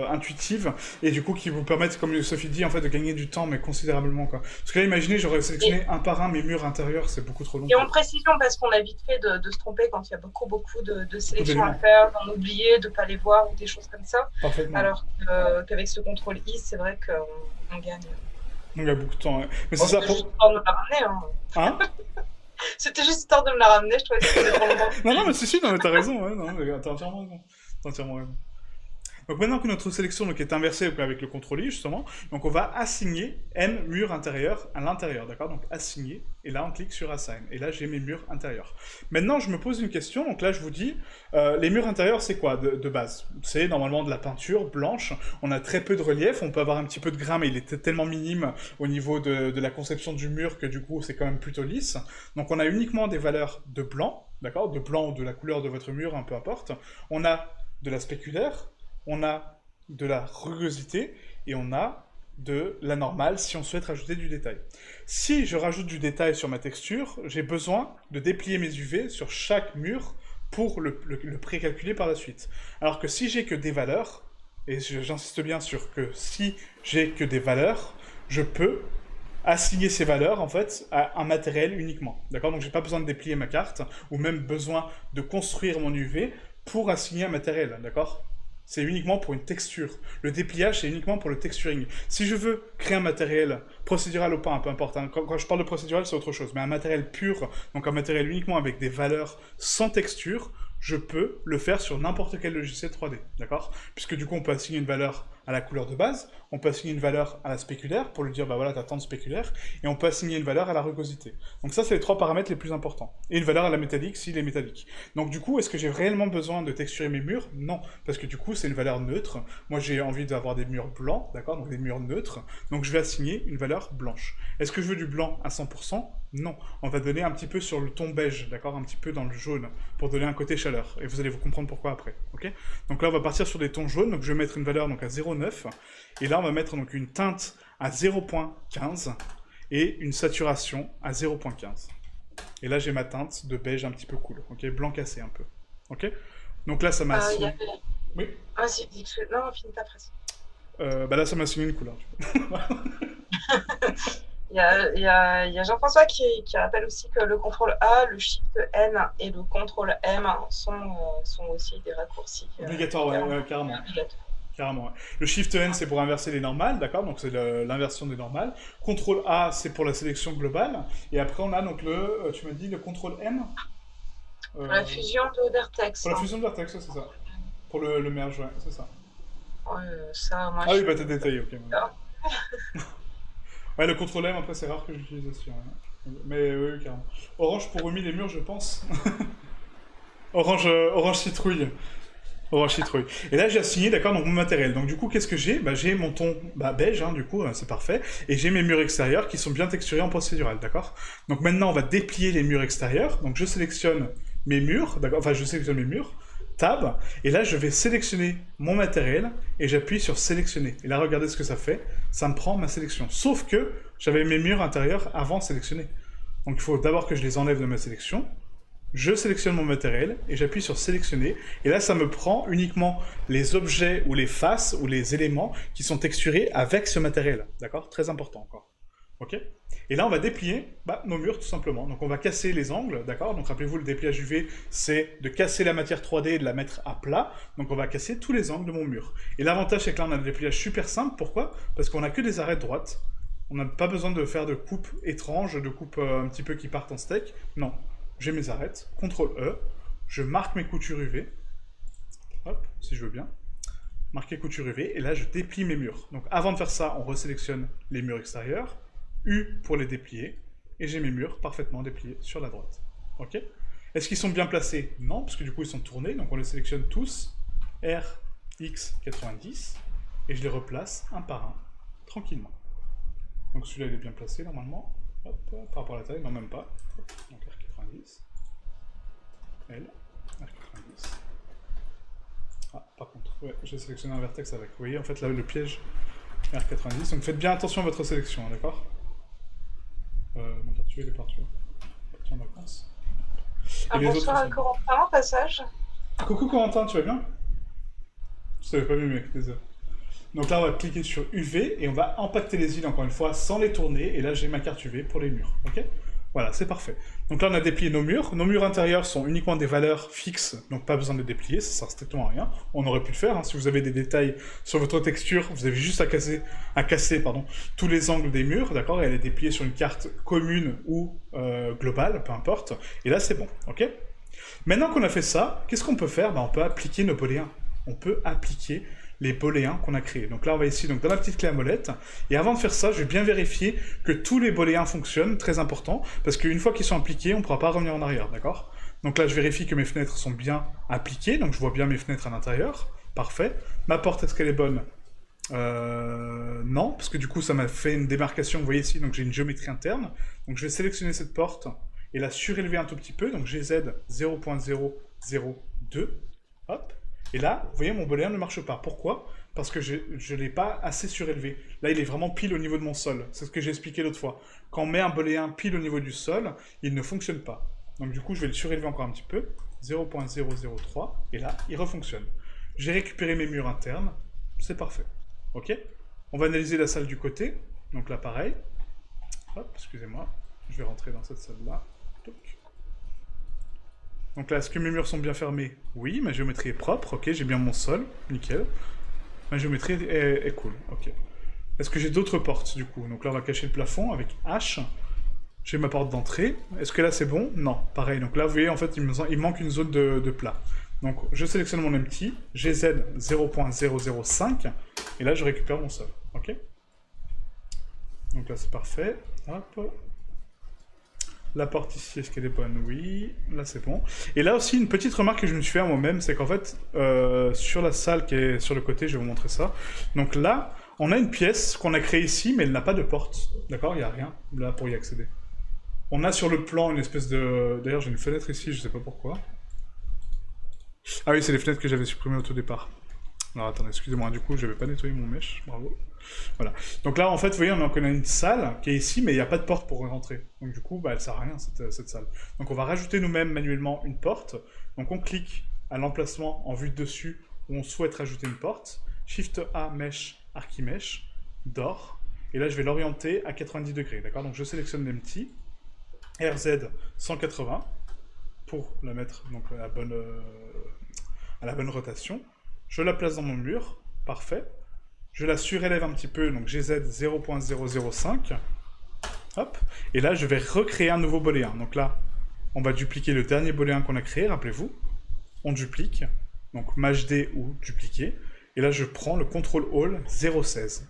intuitives et du coup qui vous permettent, comme Sophie dit, en fait, de gagner du temps, mais considérablement, quoi. Parce que là, imaginez, j'aurais sélectionné un par un mes murs intérieurs, c'est beaucoup trop long. Et en précision, parce qu'on a vite fait de se tromper quand il y a beaucoup de sélections à faire, d'en oublier, de ne pas les voir ou des choses comme ça. Parfaitement. Alors qu'avec ce CTRL-I, c'est vrai qu'on gagne. On gagne beaucoup de temps, ouais. Mais c'est ça pour... Histoire de me la ramener, hein. C'était juste histoire de me la ramener, je trouvais que c'était trop longtemps. Non, mais si, non, mais t'as raison, ouais, non, t'as entièrement raison. Donc maintenant que notre sélection est inversée avec le CTRL-I, justement, donc on va assigner M mur intérieur à l'intérieur, d'accord? Donc assigner, et là on clique sur Assign, et là j'ai mes murs intérieurs. Maintenant je me pose une question, donc là je vous dis, les murs intérieurs c'est quoi de base? C'est normalement de la peinture blanche, on a très peu de relief, on peut avoir un petit peu de grain, mais il est tellement minime au niveau de la conception du mur que du coup c'est quand même plutôt lisse. Donc on a uniquement des valeurs de blanc, d'accord? De blanc ou de la couleur de votre mur, peu importe. On a de la spéculaire, on a de la rugosité et on a de la normale si on souhaite rajouter du détail. Si je rajoute du détail sur ma texture, j'ai besoin de déplier mes UV sur chaque mur pour le précalculer par la suite. Alors que si j'ai que des valeurs, et j'insiste bien sur que si j'ai que des valeurs, je peux assigner ces valeurs en fait à un matériel uniquement. D'accord? Donc j'ai pas besoin de déplier ma carte ou même besoin de construire mon UV pour assigner un matériel. D'accord? C'est uniquement pour une texture. Le dépliage, c'est uniquement pour le texturing. Si je veux créer un matériel procédural ou pas, peu importe, hein, quand je parle de procédural, c'est autre chose, mais un matériel pur, donc un matériel uniquement avec des valeurs sans texture, je peux le faire sur n'importe quel logiciel 3D, d'accord? Puisque du coup, on peut assigner une valeur à la couleur de base, on peut assigner une valeur à la spéculaire, pour lui dire, bah voilà, t'as tant de spéculaire, et on peut assigner une valeur à la rugosité. Donc ça, c'est les trois paramètres les plus importants. Et une valeur à la métallique, s'il est métallique. Donc du coup, est-ce que j'ai réellement besoin de texturer mes murs? Non, parce que du coup, c'est une valeur neutre. Moi, j'ai envie d'avoir des murs blancs, d'accord? Donc des murs neutres. Donc je vais assigner une valeur blanche. Est-ce que je veux du blanc à 100%? Non. On va donner un petit peu sur le ton beige, d'accord? Un petit peu dans le jaune, pour donner un côté chaleur. Et vous allez vous comprendre pourquoi après, ok? Donc là, on va partir sur des tons jaunes. Donc je vais mettre une valeur donc, à 0,9. Et là, on va mettre donc une teinte à 0,15 et une saturation à 0,15. Et là, j'ai ma teinte de beige un petit peu cool, ok? Blanc cassé un peu, ok? Donc là, ça m'a assigné... Oui? Vas-y, non, finis ta phrase. Bah là, ça m'a assigné une couleur. Il y a Jean-François qui rappelle aussi que le CTRL A, le SHIFT N et le CTRL M sont aussi des raccourcis. Obligatoires, ouais, carrément. Carrément. Ouais. Le Shift N, c'est pour inverser les normales, d'accord? Donc c'est l'inversion des normales. CTRL A, c'est pour la sélection globale. Et après, on a donc tu m'as dit le CTRL M? Pour la fusion de vertex. Pour la fusion de vertex, c'est ça. Pour le merge, ouais, c'est ça. Ouais, ça, moi, oui, bah t'as détaillé, ok. Ouais, le CTRL M, après, c'est rare que j'utilise aussi. Ouais. Mais oui, carrément. Orange pour remis les murs, je pense. Orange citrouille. Orange citrouille. Et là, j'ai assigné, d'accord, donc mon matériel. Donc, du coup, qu'est-ce que j'ai? Bah, j'ai mon ton beige, hein, du coup, c'est parfait. Et j'ai mes murs extérieurs qui sont bien texturés en procédural, d'accord? Donc, maintenant, on va déplier les murs extérieurs. Donc, je sélectionne mes murs, d'accord? Enfin, je sélectionne mes murs. Tab. Et là, je vais sélectionner mon matériel et j'appuie sur sélectionner. Et là, regardez ce que ça fait. Ça me prend ma sélection. Sauf que j'avais mes murs intérieurs avant sélectionnés. Donc, il faut d'abord que je les enlève de ma sélection. je sélectionne mon matériel et j'appuie sur sélectionner. Et là, ça me prend uniquement les objets ou les faces ou les éléments qui sont texturés avec ce matériel. D'accord? Très important encore. Ok? Et là, on va déplier nos murs tout simplement. Donc on va casser les angles, d'accord? Donc rappelez-vous, le dépliage UV, c'est de casser la matière 3D et de la mettre à plat. Donc on va casser tous les angles de mon mur. Et l'avantage, c'est que là, on a un dépliage super simple. Pourquoi? Parce qu'on n'a que des arêtes droites. On n'a pas besoin de faire de coupes étranges, de coupes un petit peu qui partent en steak. Non, j'ai mes arêtes. CTRL E, je marque mes coutures UV. Hop, si je veux bien. Marquer couture UV, et là, je déplie mes murs. Donc avant de faire ça, on resélectionne les murs extérieurs. U pour les déplier, et j'ai mes murs parfaitement dépliés sur la droite. Ok? Est-ce qu'ils sont bien placés? Non, parce que du coup ils sont tournés, donc on les sélectionne tous, R, X, 90, et je les replace un par un, tranquillement. Donc celui-là il est bien placé normalement, hop, par rapport à la taille, non même pas, hop, donc R90, L, R90. Ah, par contre, ouais, j'ai sélectionné un vertex avec, vous voyez en fait là le piège, R90, donc faites bien attention à votre sélection, d'accord? Mon tortue, il est parti. Parti en vacances. Bonsoir à Corentin, passage. Coucou Corentin, tu vas bien? Je t'avais pas vu, mec, désolé. Donc là, on va cliquer sur UV et on va impacter les îles encore une fois sans les tourner. Et là, j'ai ma carte UV pour les murs. Ok? Voilà, c'est parfait. Donc là, on a déplié nos murs. Nos murs intérieurs sont uniquement des valeurs fixes, donc pas besoin de les déplier, ça sert strictement à rien. On aurait pu le faire, hein. Si vous avez des détails sur votre texture, vous avez juste à casser tous les angles des murs, d'accord, et à les déplier sur une carte commune ou globale, peu importe. Et là, c'est bon, ok? Maintenant qu'on a fait ça, qu'est-ce qu'on peut faire? On peut appliquer nos booléens. On peut appliquer les booléens qu'on a créés. Donc là, on va ici dans la petite clé à molette. Et avant de faire ça, je vais bien vérifier que tous les booléens fonctionnent, très important, parce qu'une fois qu'ils sont appliqués, on ne pourra pas revenir en arrière, d'accord? Donc là, je vérifie que mes fenêtres sont bien appliquées, donc je vois bien mes fenêtres à l'intérieur. Parfait. Ma porte, est-ce qu'elle est bonne? Non, parce que du coup, ça m'a fait une démarcation, vous voyez ici, donc j'ai une géométrie interne. Donc je vais sélectionner cette porte et la surélever un tout petit peu, donc GZ 0.002. Hop. Et là, vous voyez, mon booléen ne marche pas. Pourquoi? Parce que je ne l'ai pas assez surélevé. Là, il est vraiment pile au niveau de mon sol. C'est ce que j'ai expliqué l'autre fois. Quand on met un booléen pile au niveau du sol, il ne fonctionne pas. Donc du coup, je vais le surélever encore un petit peu. 0.003. Et là, il refonctionne. J'ai récupéré mes murs internes. C'est parfait. Ok? On va analyser la salle du côté. Donc là, pareil. Hop, excusez-moi. Je vais rentrer dans cette salle-là. Donc là, est-ce que mes murs sont bien fermés? Oui, ma géométrie est propre, ok, j'ai bien mon sol, nickel. Ma géométrie est cool, ok. Est-ce que j'ai d'autres portes, du coup? Donc là, on va cacher le plafond avec H. J'ai ma porte d'entrée. Est-ce que là, c'est bon? Non, pareil. Donc là, vous voyez, en fait, il manque une zone de plat. Donc, je sélectionne mon empty, GZ 0.005, et là, je récupère mon sol, ok? Donc là, c'est parfait. Hop. La porte ici, est-ce qu'elle est bonne? Oui. Là, c'est bon. Et là aussi, une petite remarque que je me suis fait à moi-même, c'est qu'en fait, sur la salle qui est sur le côté, je vais vous montrer ça. Donc là, on a une pièce qu'on a créée ici, mais elle n'a pas de porte. D'accord? Il n'y a rien là pour y accéder. On a sur le plan une espèce de... D'ailleurs, j'ai une fenêtre ici, je sais pas pourquoi. Ah oui, c'est les fenêtres que j'avais supprimées au tout départ. Alors attendez, excusez-moi, du coup, je n'avais pas nettoyé mon mèche, bravo. Voilà. Donc là, en fait, vous voyez, on a une salle qui est ici, mais il n'y a pas de porte pour rentrer. Donc du coup, elle ne sert à rien, cette salle. Donc on va rajouter nous-mêmes manuellement une porte. Donc on clique à l'emplacement en vue de dessus où on souhaite rajouter une porte. Shift A, Mesh, Archimesh, d'or. Et là, je vais l'orienter à 90 degrés, d'accord? Donc je sélectionne l'empty, RZ 180, pour la mettre donc, à la bonne rotation. Je la place dans mon mur, parfait. Je la surélève un petit peu, donc GZ 0.005. Hop. Et là, je vais recréer un nouveau booléen. Donc là, on va dupliquer le dernier booléen qu'on a créé, rappelez-vous. On duplique, donc MashD ou dupliquer. Et là, je prends le CTRL ALL 0.16.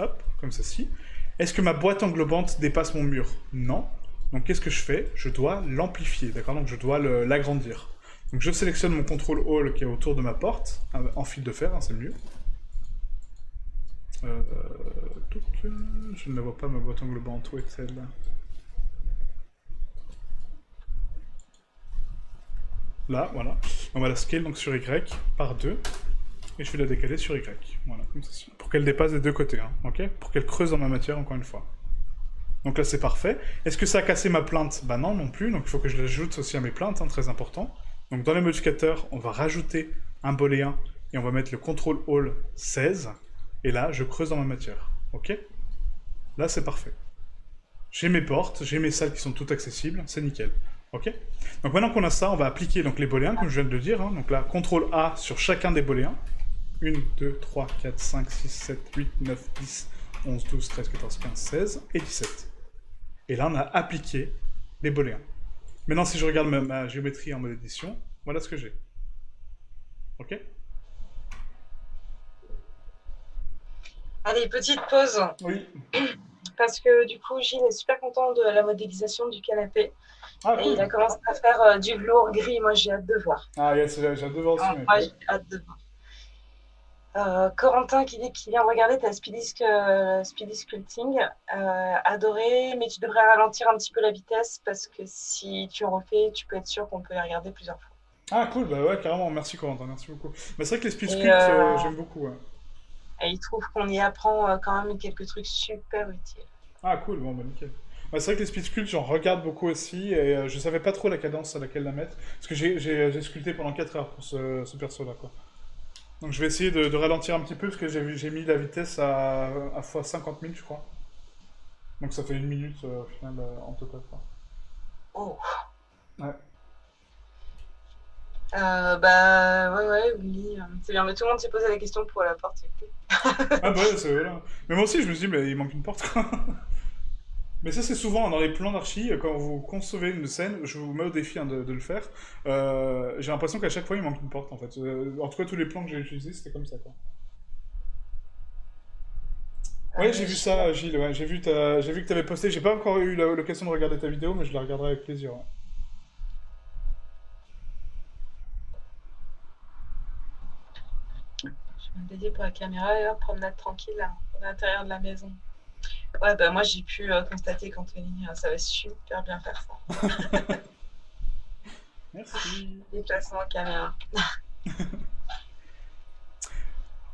Hop, comme ceci. Est-ce que ma boîte englobante dépasse mon mur? Non. Donc qu'est-ce que je fais? Je dois l'amplifier, d'accord? Donc je dois l'agrandir. Donc je sélectionne mon CTRL ALL qui est autour de ma porte, en fil de fer, hein, c'est mieux. Je ne la vois pas, ma boîte englobante, où est celle-là? Là, voilà. On va la scale donc sur Y par 2. Et je vais la décaler sur Y. Voilà, comme ceci. Pour qu'elle dépasse des deux côtés, hein, ok? Pour qu'elle creuse dans ma matière, encore une fois. Donc là, c'est parfait. Est-ce que ça a cassé ma plainte? Bah non, non plus. Donc il faut que je l'ajoute aussi à mes plaintes, hein, très important. Donc dans les modificateurs, on va rajouter un booléen et on va mettre le control all 16. Et là, je creuse dans ma matière. Ok? Là, c'est parfait. J'ai mes portes, j'ai mes salles qui sont toutes accessibles, c'est nickel. Ok? Donc maintenant qu'on a ça, on va appliquer donc, les booléens, comme je viens de le dire. Hein. Donc là, CTRL A sur chacun des booléens. 1, 2, 3, 4, 5, 6, 7, 8, 9, 10, 11, 12, 13, 14, 15, 16 et 17. Et là, on a appliqué les booléens. Maintenant, si je regarde ma géométrie en mode édition, voilà ce que j'ai. Ok? Allez, petite pause. Oui. Parce que du coup, Gilles est super content de la modélisation du canapé. Ah, Et cool. il a commencé à faire du velours gris. Moi, j'ai hâte de voir. Ah, yes, j'ai hâte de voir aussi. Moi, j'ai hâte de voir. Corentin qui dit qu'il vient de regarder ta Speedy Sculpting. Adoré, mais tu devrais ralentir un petit peu la vitesse parce que si tu refais, tu peux être sûr qu'on peut les regarder plusieurs fois. Ah, cool, bah ouais, carrément. Merci, Corentin, merci beaucoup. Mais c'est vrai que les speed Et, sculpts, j'aime beaucoup. Ouais. Et il trouve qu'on y apprend quand même quelques trucs super utiles. Ah, cool, bon, bah nickel. Bah, c'est vrai que les speed sculpts, j'en regarde beaucoup aussi, et je savais pas trop la cadence à laquelle la mettre, parce que j'ai sculpté pendant 4 heures pour ce perso-là, quoi. Donc je vais essayer de ralentir un petit peu, parce que j'ai mis la vitesse à fois 50 000, je crois. Donc ça fait 1 minute au final en total, quoi. Oh. Ouais. Bah ouais, oui, c'est bien, mais tout le monde s'est posé la question pour la porte, c'est cool. Ah bah ouais, c'est voilà. Mais moi aussi, je me suis dit, mais il manque une porte, quoi. Mais ça, c'est souvent dans les plans d'archi, quand vous concevez une scène, je vous mets au défi hein, de le faire. J'ai l'impression qu'à chaque fois, il manque une porte, en fait. En tout cas, tous les plans que j'ai utilisés, c'était comme ça, quoi. Ouais, j'ai vu ça, Gilles, ouais. J'ai vu que tu avais posté. J'ai pas encore eu l'occasion de regarder ta vidéo, mais je la regarderai avec plaisir. Ouais. Je vais me dédier pour la caméra et hop, promenade tranquille là, à l'intérieur de la maison. Ouais, bah moi j'ai pu constater qu'Anthony savait super bien faire ça. Merci. Déplacement caméra.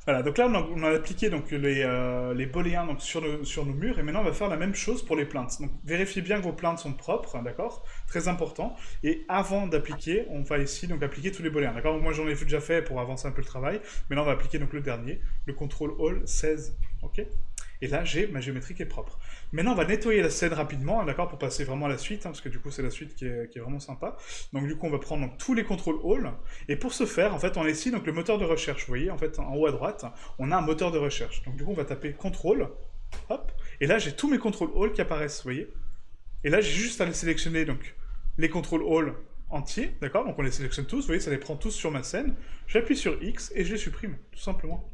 Voilà, donc là on a appliqué donc, les booléens donc, sur nos murs et maintenant on va faire la même chose pour les plaintes. Donc vérifiez bien que vos plaintes sont propres, d'accord? Très important. Et avant d'appliquer, on va ici donc appliquer tous les booléens, d'accord? Moi j'en ai déjà fait pour avancer un peu le travail, mais là on va appliquer donc le dernier, le contrôle all 16, ok? Et là j'ai ma géométrie qui est propre. Maintenant on va nettoyer la scène rapidement, hein, d'accord? Pour passer vraiment à la suite, hein, parce que du coup c'est la suite qui est vraiment sympa. Donc du coup on va prendre donc, tous les contrôles all, et pour ce faire, en fait on a ici donc, le moteur de recherche, vous voyez, en fait en haut à droite, on a un moteur de recherche. Donc du coup, on va taper CTRL, hop, et là j'ai tous mes CTRL ALL qui apparaissent, vous voyez. Et là j'ai juste à les sélectionner donc les CTRL ALL entiers, d'accord? Donc on les sélectionne tous, vous voyez, ça les prend tous sur ma scène. J'appuie sur X et je les supprime, tout simplement.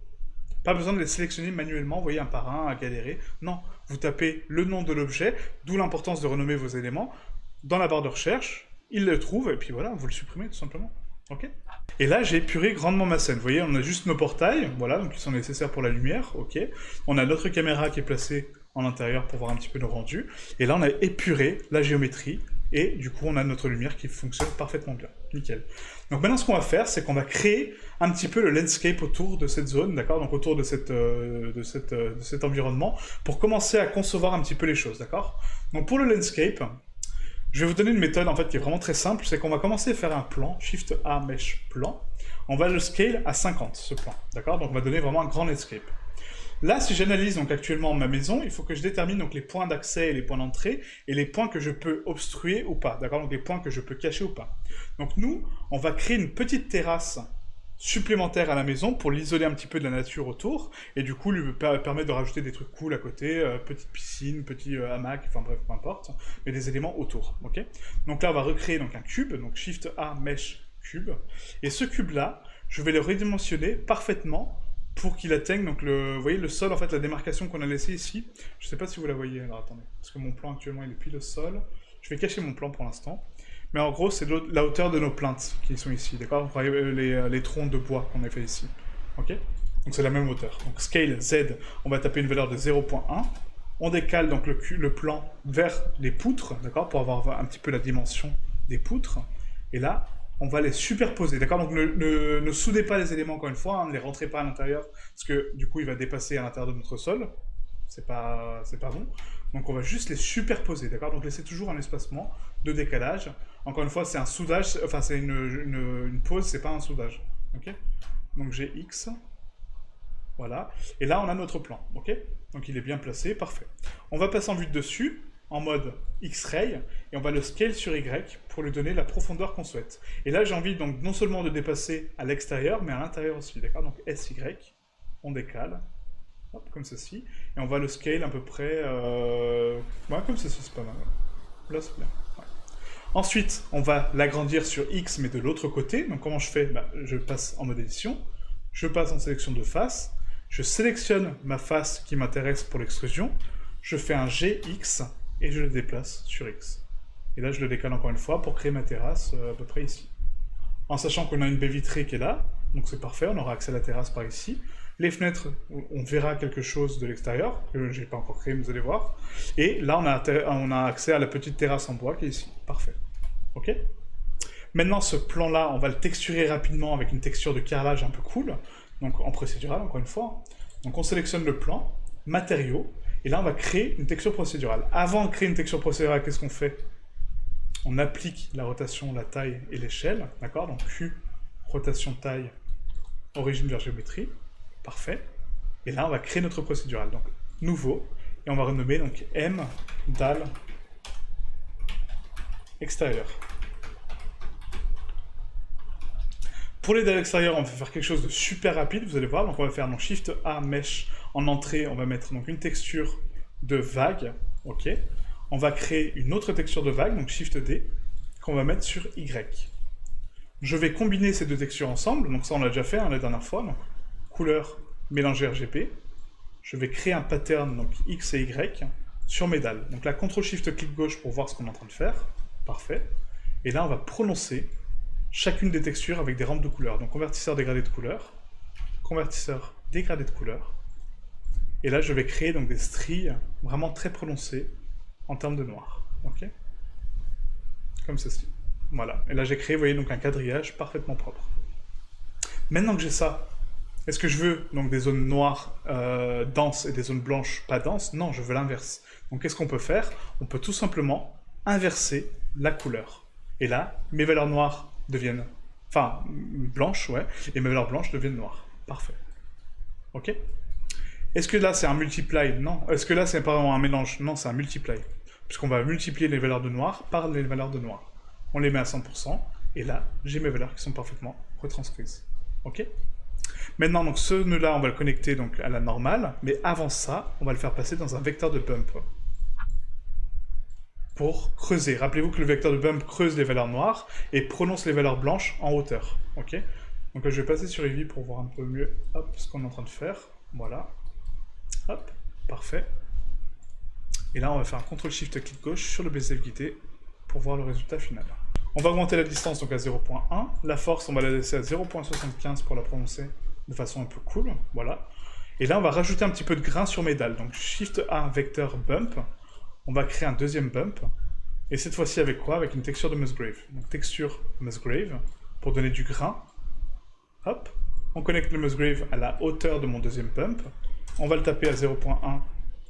Pas besoin de les sélectionner manuellement, vous voyez, un par un, à galérer. Non, vous tapez le nom de l'objet, d'où l'importance de renommer vos éléments, dans la barre de recherche, il le trouve, et puis voilà, vous le supprimez tout simplement. Ok? Et là, j'ai épuré grandement ma scène. Vous voyez, on a juste nos portails, voilà, donc ils sont nécessaires pour la lumière, ok. On a notre caméra qui est placée en intérieur pour voir un petit peu nos rendus. Et là, on a épuré la géométrie, et du coup, on a notre lumière qui fonctionne parfaitement bien. Nickel. Donc maintenant, ce qu'on va faire, c'est qu'on va créer un petit peu le landscape autour de cette zone, d'accord? Donc autour de cet environnement, pour commencer à concevoir un petit peu les choses, d'accord? Donc pour le landscape, je vais vous donner une méthode en fait qui est vraiment très simple, c'est qu'on va commencer à faire un plan, Shift A Mesh Plan. On va le scale à 50, ce plan, d'accord? Donc on va donner vraiment un grand landscape. Là, si j'analyse donc actuellement ma maison, il faut que je détermine donc les points d'accès et les points d'entrée, et les points que je peux obstruer ou pas, d'accord? Donc les points que je peux cacher ou pas. Donc nous, on va créer une petite terrasse supplémentaire à la maison pour l'isoler un petit peu de la nature autour, et du coup lui permettre de rajouter des trucs cool à côté, petite piscine, petit hamac, enfin bref, peu importe, mais des éléments autour, ok? Donc là on va recréer donc un cube, donc Shift A Mesh Cube, et ce cube là, je vais le redimensionner parfaitement pour qu'il atteigne, donc vous voyez le sol, en fait la démarcation qu'on a laissée ici, je sais pas si vous la voyez, alors attendez, parce que mon plan actuellement il est pile au sol, je vais cacher mon plan pour l'instant. Mais en gros, c'est la hauteur de nos plaintes qui sont ici, d'accord? Vous voyez les troncs de bois qu'on a fait ici, ok? Donc c'est la même hauteur. Donc scale Z, on va taper une valeur de 0.1. On décale donc le plan vers les poutres, d'accord? Pour avoir un petit peu la dimension des poutres. Et là, on va les superposer, d'accord? Donc ne soudez pas les éléments encore une fois, hein, ne les rentrez pas à l'intérieur, parce que du coup, il va dépasser à l'intérieur de notre sol. C'est pas bon. Donc on va juste les superposer, d'accord? Donc laissez toujours un espacement de décalage. Encore une fois, c'est un soudage, enfin c'est une pause, c'est pas un soudage. Ok? Donc j'ai X, voilà. Et là, on a notre plan, ok? Donc il est bien placé, parfait. On va passer en vue de dessus, en mode X-ray, et on va le scale sur Y pour lui donner la profondeur qu'on souhaite. Et là, j'ai envie donc non seulement de dépasser à l'extérieur, mais à l'intérieur aussi, d'accord? Donc SY, on décale, hop, comme ceci, et on va le scale à peu près, ouais, comme ceci, c'est pas mal. Là, c'est bien. Ouais. Ensuite, on va l'agrandir sur X, mais de l'autre côté. Donc comment je fais? Bah, je passe en mode édition, je passe en sélection de face, je sélectionne ma face qui m'intéresse pour l'extrusion, je fais un GX et je le déplace sur X. Et là, je le décale encore une fois pour créer ma terrasse à peu près ici. En sachant qu'on a une baie vitrée qui est là, donc c'est parfait, on aura accès à la terrasse par ici. Les fenêtres, on verra quelque chose de l'extérieur, que je n'ai pas encore créé, mais vous allez voir. Et là, on a accès à la petite terrasse en bois qui est ici. Parfait. Ok? Maintenant, ce plan-là, on va le texturer rapidement avec une texture de carrelage un peu cool. Donc en procédural, encore une fois. Donc on sélectionne le plan, matériaux, et là on va créer une texture procédurale. Avant de créer une texture procédurale, qu'est-ce qu'on fait? On applique la rotation, la taille et l'échelle, d'accord? Donc Q, rotation, taille, origine vers géométrie, parfait. Et là on va créer notre procédurale, donc nouveau, et on va renommer donc M, dalle, extérieur. Pour les dalles extérieures, on va faire quelque chose de super rapide, vous allez voir. Donc on va faire donc Shift A, Mesh, en entrée, on va mettre donc une texture de vague, ok. On va créer une autre texture de vague, donc Shift D, qu'on va mettre sur Y. Je vais combiner ces deux textures ensemble, donc ça on l'a déjà fait la dernière fois, donc couleur mélangée RGB. Je vais créer un pattern, donc X et Y, sur mes dalles. Donc là, CTRL-SHIFT, clic gauche pour voir ce qu'on est en train de faire, parfait. Et là on va prononcer chacune des textures avec des rampes de couleurs. Donc convertisseur dégradé de couleur, convertisseur dégradé de couleur. Et là, je vais créer donc des stries vraiment très prononcées en termes de noir. Ok? Comme ceci. Voilà. Et là, j'ai créé, vous voyez, donc un quadrillage parfaitement propre. Maintenant que j'ai ça, est-ce que je veux donc des zones noires denses et des zones blanches pas denses? Non, je veux l'inverse. Donc qu'est-ce qu'on peut faire? On peut tout simplement inverser la couleur. Et là, mes valeurs noires deviennent, enfin, blanches, ouais, et mes valeurs blanches deviennent noires. Parfait. Ok? Est-ce que là, c'est un multiply? Non. Est-ce que là, c'est pas vraiment un mélange? Non, c'est un multiply. Puisqu'on va multiplier les valeurs de noir par les valeurs de noir. On les met à 100%, et là, j'ai mes valeurs qui sont parfaitement retranscrites. Ok? Maintenant, donc, ce nœud-là, on va le connecter donc, à la normale, mais avant ça, on va le faire passer dans un vecteur de bump. Pour creuser. Rappelez-vous que le vecteur de bump creuse les valeurs noires et prononce les valeurs blanches en hauteur. Ok? Donc là, je vais passer sur Eevee pour voir un peu mieux hop, ce qu'on est en train de faire. Voilà. Hop, parfait. Et là, on va faire un CTRL-SHIFT clic gauche sur le BCF guidé pour voir le résultat final. On va augmenter la distance donc à 0.1. La force, on va la laisser à 0.75 pour la prononcer de façon un peu cool. Voilà. Et là, on va rajouter un petit peu de grain sur mes dalles. Donc Shift A, vecteur bump. On va créer un deuxième bump, et cette fois-ci avec quoi? Avec une texture de Musgrave. Donc texture Musgrave, pour donner du grain. Hop, on connecte le Musgrave à la hauteur de mon deuxième bump. On va le taper à 0.1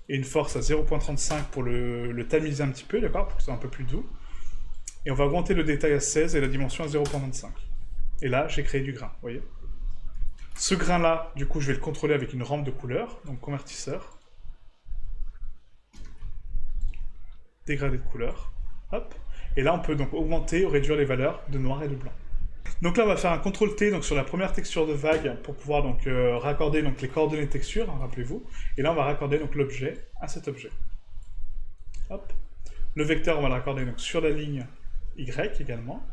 et une force à 0.35 pour le tamiser un petit peu, d'accord? Pour que ce soit un peu plus doux. Et on va augmenter le détail à 16 et la dimension à 0.25. Et là, j'ai créé du grain, vous voyez? Ce grain-là, du coup, je vais le contrôler avec une rampe de couleur, donc convertisseur. Dégradé de couleur, hop, et là on peut donc augmenter ou réduire les valeurs de noir et de blanc. Donc là on va faire un CTRL-T donc sur la première texture de vague pour pouvoir donc raccorder donc les coordonnées de texture, hein, rappelez-vous, et là on va raccorder donc l'objet à cet objet. Hop, le vecteur on va le raccorder donc sur la ligne Y également,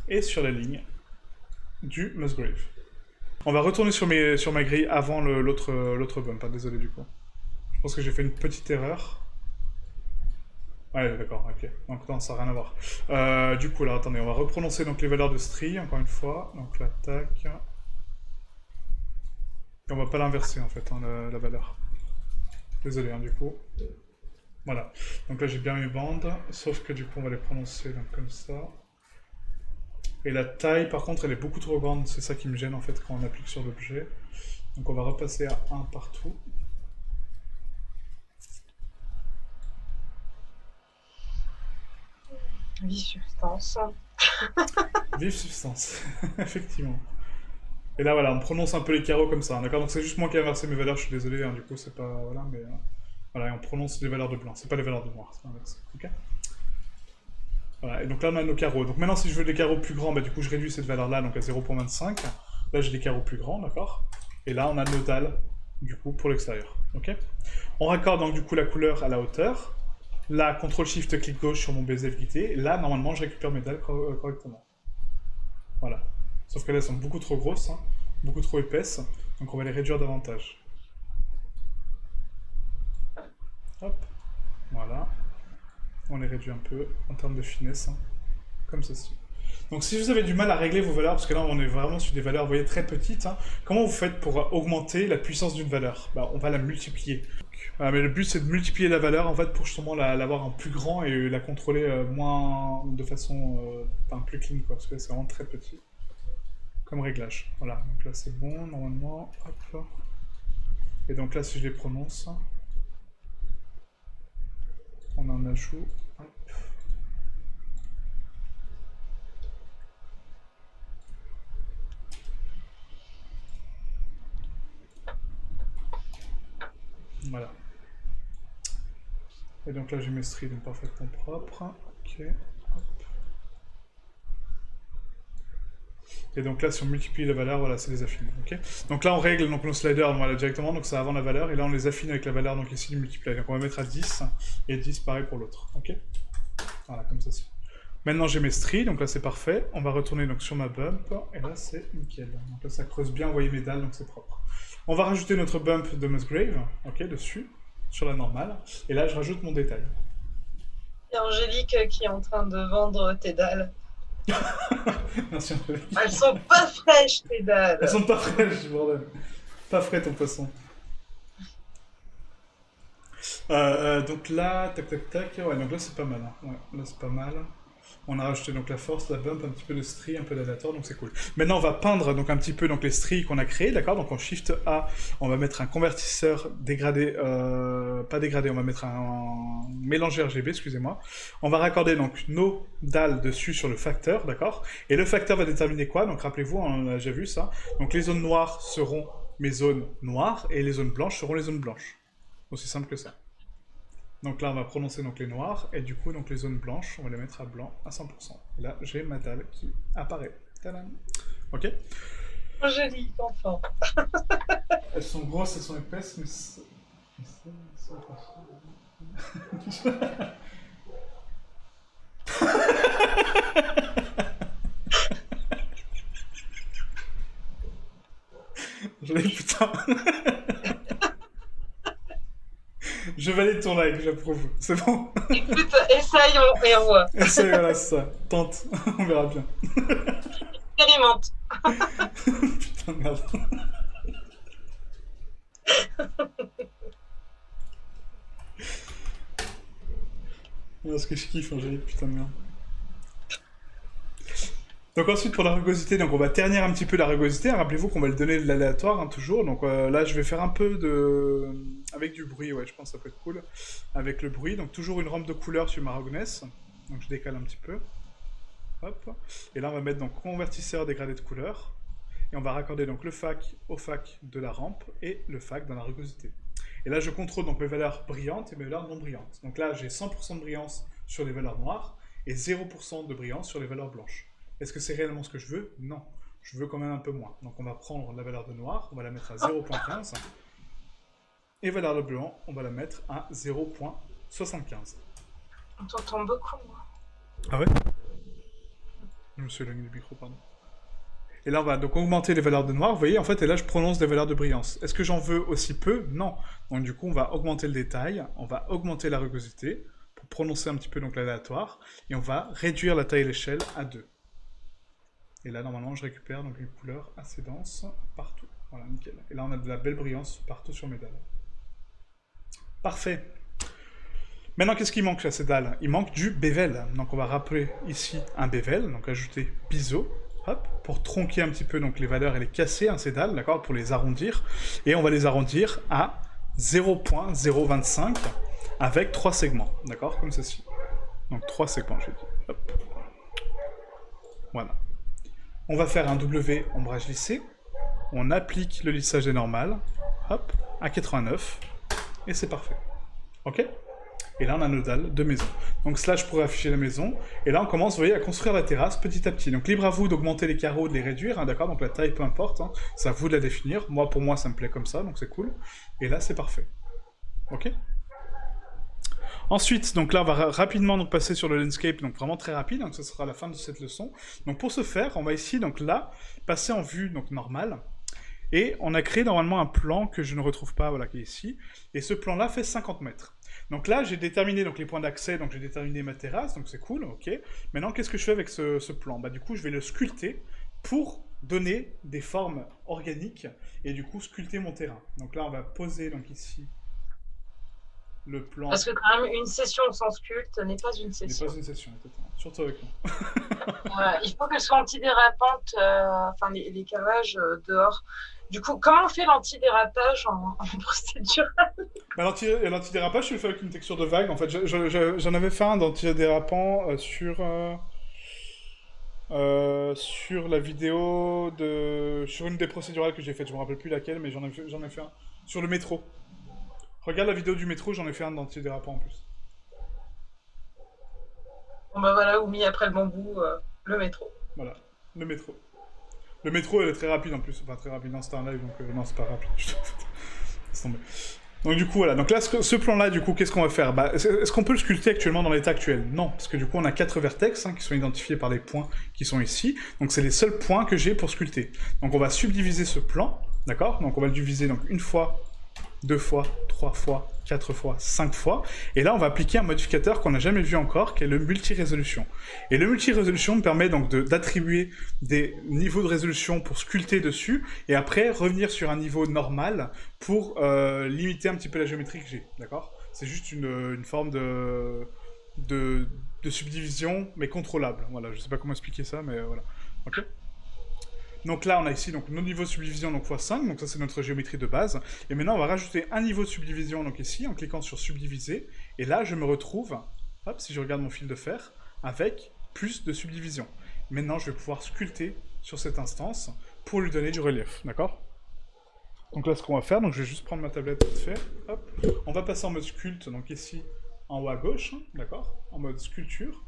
et sur la ligne du Musgrave. On va retourner sur ma grille avant l'autre bump, hein, désolé du coup. Je pense que j'ai fait une petite erreur. Ouais, d'accord, ok. Donc non, ça n'a rien à voir. Du coup, là, attendez, on va reprononcer donc les valeurs de strie, encore une fois. Donc là, tac. Et on va pas l'inverser, en fait, hein, la valeur. Désolé, hein, du coup. Voilà. Donc là, j'ai bien mes bandes, sauf que du coup, on va les prononcer donc, comme ça. Et la taille, par contre, elle est beaucoup trop grande. C'est ça qui me gêne, en fait, quand on applique sur l'objet. Donc on va repasser à 1 partout. Vie substance. Vive substance, effectivement. Et là, voilà, on prononce un peu les carreaux comme ça, d'accord? Donc c'est juste moi qui ai inversé mes valeurs, je suis désolé, hein, du coup, c'est pas... Voilà, mais... voilà, et on prononce les valeurs de blanc, c'est pas les valeurs de noir, c'est inversé, ok? Voilà, et donc là, on a nos carreaux. Donc maintenant, si je veux des carreaux plus grands, bah du coup, je réduis cette valeur-là, donc à 0,25. Là, j'ai des carreaux plus grands, d'accord? Et là, on a nos dalles, du coup, pour l'extérieur, ok? On raccorde donc, du coup, la couleur à la hauteur. Là, CTRL-SHIFT, clic gauche sur mon BZF guidé. Là, normalement, je récupère mes dalles correctement. Voilà. Sauf qu'elles sont beaucoup trop grosses, hein, beaucoup trop épaisses, donc on va les réduire davantage. Hop, voilà. On les réduit un peu en termes de finesse, hein, comme ceci. Donc si vous avez du mal à régler vos valeurs, parce que là on est vraiment sur des valeurs, vous voyez, très petites, hein, comment vous faites pour augmenter la puissance d'une valeur? Bah, on va la multiplier. Voilà, mais le but c'est de multiplier la valeur en fait pour justement l'avoir en plus grand et la contrôler moins de façon plus clean, quoi, parce que c'est vraiment très petit comme réglage. Voilà, donc là c'est bon, normalement, hop. Et donc là si je les prononce, on en ajoute, hop. Voilà. Et donc là j'ai mes stries donc parfaitement propres. Ok. Hop. Et donc là si on multiplie les valeurs, voilà, c'est les affine. Okay, donc là on règle donc, nos sliders voilà, directement, donc c'est avant la valeur, et là on les affine avec la valeur, donc ici du multiply. Donc on va mettre à 10, et 10 pareil pour l'autre. Ok, voilà, comme ça. Maintenant j'ai mes stries, donc là c'est parfait. On va retourner donc sur ma bump, et là c'est nickel. Donc là ça creuse bien, vous voyez mes dalles, donc c'est propre. On va rajouter notre bump de Musgrave, ok, dessus, sur la normale. Et là je rajoute mon détail. Il y a Angélique qui est en train de vendre tes dalles. Merci Angélique. Elles sont pas fraîches tes dalles. Elles sont pas fraîches, bordel. Pas frais ton poisson. Donc là, tac tac tac, ouais, donc là c'est pas mal. Hein. Ouais, là c'est pas mal. On a rajouté donc la force, la bump, un petit peu de stries, un peu d'aléatoire, donc c'est cool. Maintenant on va peindre donc un petit peu donc les stries qu'on a créées, d'accord? Donc en Shift A, on va mettre un convertisseur dégradé, pas dégradé, on va mettre un mélanger RGB, excusez-moi. On va raccorder donc nos dalles dessus sur le facteur, d'accord? Et le facteur va déterminer quoi? Donc rappelez-vous, on a déjà vu ça. Donc les zones noires seront mes zones noires et les zones blanches seront les zones blanches. Aussi simple que ça. Donc là, on va prononcer donc les noirs, et du coup, donc les zones blanches, on va les mettre à blanc à 100%. Et là, j'ai ma dalle qui apparaît. Tadam. Ok? Angélique, enfin. Elles sont grosses, elles sont épaisses, mais c'est pas J'en ai putain. Je valide ton like, j'approuve. C'est bon. Écoute, essaye et on voit. Essaye, voilà, c'est ça. Tente, on verra bien. Expérimente. Putain, merde. Ce que je kiffe, Angélique, putain de merde. Donc ensuite pour la rugosité, donc on va ternir un petit peu la rugosité. Rappelez-vous qu'on va lui donner de l'aléatoire hein, toujours. Donc là je vais faire un peu de... avec du bruit, ouais je pense que ça peut être cool. Avec le bruit, donc toujours une rampe de couleur sur ma Rogness. Donc je décale un petit peu. Hop. Et là on va mettre donc convertisseur dégradé de couleur. Et on va raccorder donc le FAC au FAC de la rampe et le FAC dans la rugosité. Et là je contrôle donc mes valeurs brillantes et mes valeurs non brillantes. Donc là j'ai 100% de brillance sur les valeurs noires et 0% de brillance sur les valeurs blanches. Est-ce que c'est réellement ce que je veux? Non. Je veux quand même un peu moins. Donc on va prendre la valeur de noir, on va la mettre à 0.15. Et valeur de blanc, on va la mettre à 0.75. On t'entend beaucoup, moi. Ah ouais? Je me suis éloigné du micro, pardon. Et là, on va donc augmenter les valeurs de noir, vous voyez, en fait, et là, je prononce des valeurs de brillance. Est-ce que j'en veux aussi peu? Non. Donc du coup, on va augmenter le détail, on va augmenter la rugosité, pour prononcer un petit peu donc l'aléatoire, et on va réduire la taille et l'échelle à 2. Et là, normalement, je récupère donc une couleur assez dense partout. Voilà, nickel. Et là, on a de la belle brillance partout sur mes dalles. Parfait. Maintenant, qu'est-ce qui manque à ces dalles? Il manque du bevel. Donc, on va rappeler ici un bevel. Donc, ajouter biseau. Hop, pour tronquer un petit peu donc, les valeurs et les casser, hein, ces dalles, d'accord, pour les arrondir. Et on va les arrondir à 0.025 avec 3 segments, d'accord, comme ceci. Donc, 3 segments, j'ai dit. Hop. Voilà. On va faire un W ombrage lissé. On applique le lissage des normales. Hop, à 89. Et c'est parfait. Ok? Et là, on a nos dalles de maison. Donc slash pour afficher la maison. Et là, on commence, vous voyez, à construire la terrasse petit à petit. Donc libre à vous d'augmenter les carreaux, de les réduire, hein, d'accord? Donc la taille, peu importe. Hein. C'est à vous de la définir. Moi, pour moi, ça me plaît comme ça, donc c'est cool. Et là, c'est parfait. Ok? Ensuite, donc là, on va rapidement donc, passer sur le landscape, donc vraiment très rapide, donc ça sera la fin de cette leçon. Donc pour ce faire, on va ici, donc là, passer en vue donc normale. Et on a créé normalement un plan que je ne retrouve pas, voilà, qui est ici. Et ce plan-là fait 50 mètres. Donc là, j'ai déterminé donc, les points d'accès, donc j'ai déterminé ma terrasse, donc c'est cool, ok. Maintenant, qu'est-ce que je fais avec ce plan? Bah du coup, je vais le sculpter pour donner des formes organiques et du coup sculpter mon terrain. Donc là, on va poser donc ici le plan. Parce que quand même, une session sans sculpte n'est pas une session. N'est pas une session, totalement. Surtout avec moi. Il faut qu'elle soit antidérapante, enfin les cavages dehors. Du coup, comment on fait l'antidérapage en procédure? Bah, l'antidérapage, je le fais avec une texture de vague. En fait, j'en avais fait un d'antidérapant sur la vidéo sur une des procédurales que j'ai faites. Je me rappelle plus laquelle, mais j'en ai fait un sur le métro. Regarde la vidéo du métro, j'en ai fait un d'antidérapant en plus. Bon bah voilà, ou mis après le bambou, le métro. Voilà, le métro. Le métro, elle est très rapide en plus. Enfin, très rapide. Non, c'était un live, donc non, c'est pas rapide. Laisse tomber. Donc du coup, voilà. Donc là, ce plan-là, du coup, qu'est-ce qu'on va faire? Bah, est-ce qu'on peut le sculpter actuellement dans l'état actuel? Non, parce que du coup, on a 4 vertex qui sont identifiés par les points qui sont ici. Donc c'est les seuls points que j'ai pour sculpter. Donc on va subdiviser ce plan, d'accord? Donc on va le diviser donc une fois, 2 fois, 3 fois, 4 fois, 5 fois. Et là, on va appliquer un modificateur qu'on n'a jamais vu encore, qui est le multi-résolution. Et le multi-résolution me permet donc d'attribuer des niveaux de résolution pour sculpter dessus, et après revenir sur un niveau normal pour limiter un petit peu la géométrie que j'ai. D'accord? C'est juste une forme de subdivision, mais contrôlable. Voilà, je sais pas comment expliquer ça, mais voilà. Ok? Donc là, on a ici donc, nos niveaux de subdivision donc x5, donc ça c'est notre géométrie de base. Et maintenant, on va rajouter un niveau de subdivision donc ici, en cliquant sur subdiviser. Et là, je me retrouve, hop, si je regarde mon fil de fer, avec plus de subdivision. Maintenant, je vais pouvoir sculpter sur cette instance pour lui donner du relief, d'accord? Donc là, ce qu'on va faire, donc je vais juste prendre ma tablette vite fait, hop. On va passer en mode sculpte, donc ici, en haut à gauche, d'accord? En mode sculpture.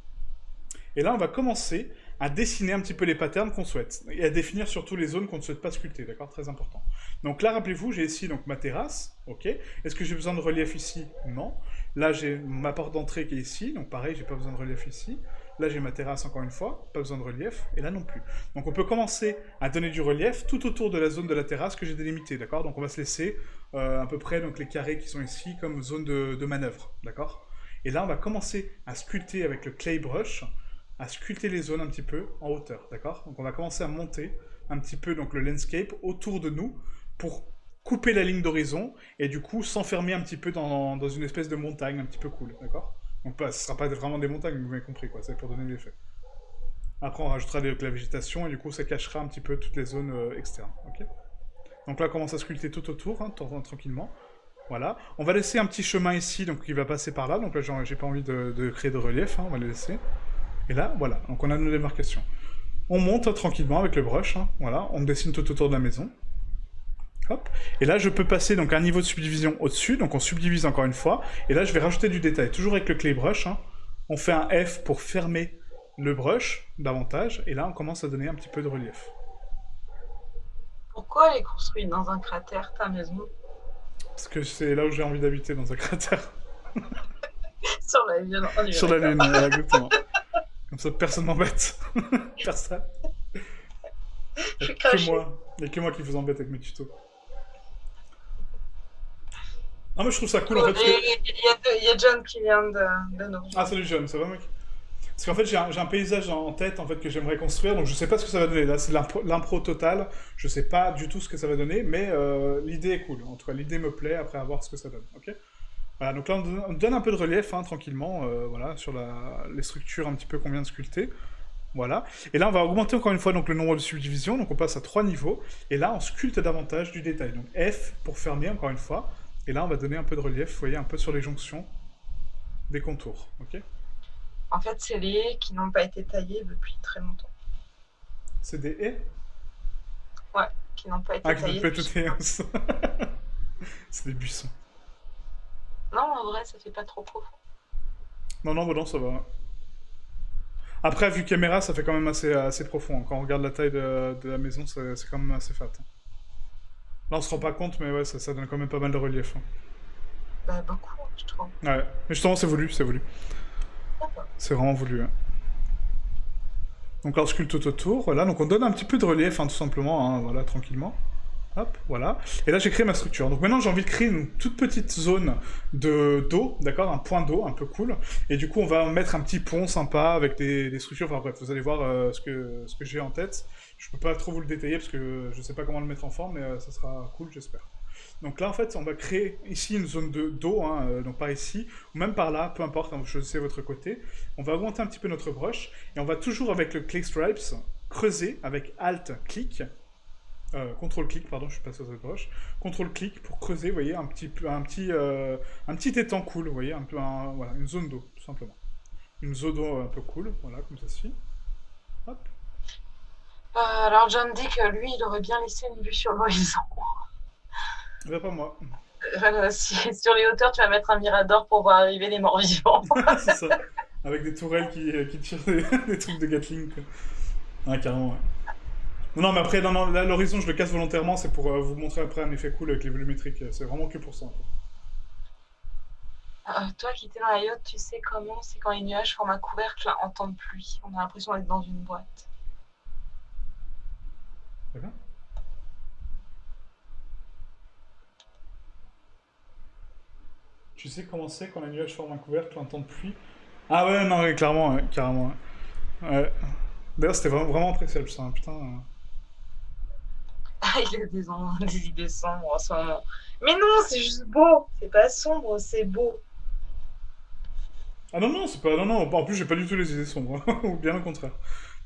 Et là, on va commencer à dessiner un petit peu les patterns qu'on souhaite, et à définir surtout les zones qu'on ne souhaite pas sculpter, d'accord? Très important. Donc là, rappelez-vous, j'ai ici donc, ma terrasse, ok? Est-ce que j'ai besoin de relief ici? Non. Là, j'ai ma porte d'entrée qui est ici, donc pareil, j'ai pas besoin de relief ici. Là, j'ai ma terrasse encore une fois, pas besoin de relief, et là non plus. Donc on peut commencer à donner du relief tout autour de la zone de la terrasse que j'ai délimitée, d'accord? Donc on va se laisser à peu près donc, les carrés qui sont ici comme zone de manœuvre, d'accord? Et là, on va commencer à sculpter avec le clay brush, à sculpter les zones un petit peu en hauteur, d'accord? Donc on va commencer à monter un petit peu donc, le landscape autour de nous pour couper la ligne d'horizon et du coup s'enfermer un petit peu dans une espèce de montagne un petit peu cool, d'accord? Donc ce ne sera pas vraiment des montagnes, vous m'avez compris, quoi, c'est pour donner l'effet. Après on rajoutera de la végétation et du coup ça cachera un petit peu toutes les zones externes, ok? Donc là on commence à sculpter tout autour, hein, tranquillement. Voilà. On va laisser un petit chemin ici, donc qui va passer par là, donc là j'ai pas envie de créer de relief, hein, on va le laisser. Et là, voilà, donc on a nos démarcations. On monte tranquillement avec le brush, hein, voilà, on dessine tout autour de la maison. Hop. Et là, je peux passer donc un niveau de subdivision au-dessus, donc on subdivise encore une fois, et là, je vais rajouter du détail, toujours avec le clay brush. Hein. On fait un F pour fermer le brush davantage, et là, on commence à donner un petit peu de relief. Pourquoi elle est construite dans un cratère, ta maison? Parce que c'est là où j'ai envie d'habiter, dans un cratère. Sur la Lune. Sur la Lune, voilà, exactement. Comme ça, personne m'embête. Personne. Il n'y a que moi qui vous embête avec mes tutos. Non, mais je trouve ça cool en fait. Il y a John qui vient de nous. Ah, salut John, ça va mec? Parce qu'en fait, j'ai un paysage en tête en fait, que j'aimerais construire, donc je sais pas ce que ça va donner. Là, c'est l'impro total. Je sais pas du tout ce que ça va donner, mais l'idée est cool. En tout cas, l'idée me plaît après à voir ce que ça donne. Ok? Voilà, donc là on donne un peu de relief, hein, tranquillement, voilà, sur les structures un petit peu qu'on vient de sculpter. Voilà. Et là on va augmenter encore une fois donc, le nombre de subdivisions, donc on passe à 3 niveaux, et là on sculpte davantage du détail. Donc F pour fermer encore une fois, et là on va donner un peu de relief, vous voyez, un peu sur les jonctions des contours. Ok? En fait, c'est les haies qui n'ont pas été taillées depuis très longtemps. C'est des haies? Ouais, qui n'ont pas Ah, été qui ne taillées peut depuis. tout être. C'est des buissons. Non, en vrai, ça fait pas trop profond. Non, non, bah non, ça va. Après, vu caméra, ça fait quand même assez profond. Quand on regarde la taille de la maison, c'est quand même assez fat. Là, on se rend pas compte, mais ouais, ça donne quand même pas mal de relief. Bah, beaucoup, je trouve. Ouais, mais justement, c'est voulu, c'est voulu. D'accord. C'est vraiment voulu. Ouais. Donc là, on sculpte tout autour, voilà. Donc on donne un petit peu de relief, tout simplement, voilà, tranquillement. Hop, voilà. Et là, j'ai créé ma structure. Donc maintenant, j'ai envie de créer une toute petite zone d'eau, d'accord? Un point d'eau un peu cool. Et du coup, on va mettre un petit pont sympa avec des structures. Enfin bref, vous allez voir ce que j'ai en tête. Je peux pas trop vous le détailler parce que je sais pas comment le mettre en forme, mais ça sera cool, j'espère. Donc là, en fait, on va créer ici une zone d'eau, donc par ici, ou même par là, peu importe, choisissez votre côté. On va augmenter un petit peu notre brush, et on va toujours avec le Click Stripes creuser avec Alt-Click, CTRL-clic, pardon, je suis passé aux autres broches. CTRL-clic pour creuser, vous voyez, un petit étang cool, vous voyez, voilà, une zone d'eau, tout simplement. Une zone d'eau un peu cool, voilà, comme ceci. Hop. Alors, John dit que lui, il aurait bien laissé une vue sur l'horizon. Pas moi. Si sur les hauteurs, tu vas mettre un mirador pour voir arriver les morts vivants. C'est ça. Avec des tourelles qui tirent des trucs de Gatling, quoi. Ah, carrément, ouais. Non, mais après, non, là, l'horizon, je le casse volontairement, c'est pour vous montrer après un effet cool avec les volumétriques. C'est vraiment que pour ça, en fait. Toi qui étais dans la yacht, tu sais comment c'est quand les nuages forment un couvercle en temps de pluie. On a l'impression d'être dans une boîte. D'accord. Tu sais comment c'est quand les nuages forment un couvercle en temps de pluie? Ah ouais, non, ouais, clairement, ouais, carrément. Ouais. D'ailleurs, c'était vraiment appréciable, ça, putain. Ah, il a des idées sombres en ce moment. Mais non, c'est juste beau. C'est pas sombre, c'est beau. Ah non, non, c'est pas... Non, non, en plus, j'ai pas du tout les idées sombres, ou bien au contraire.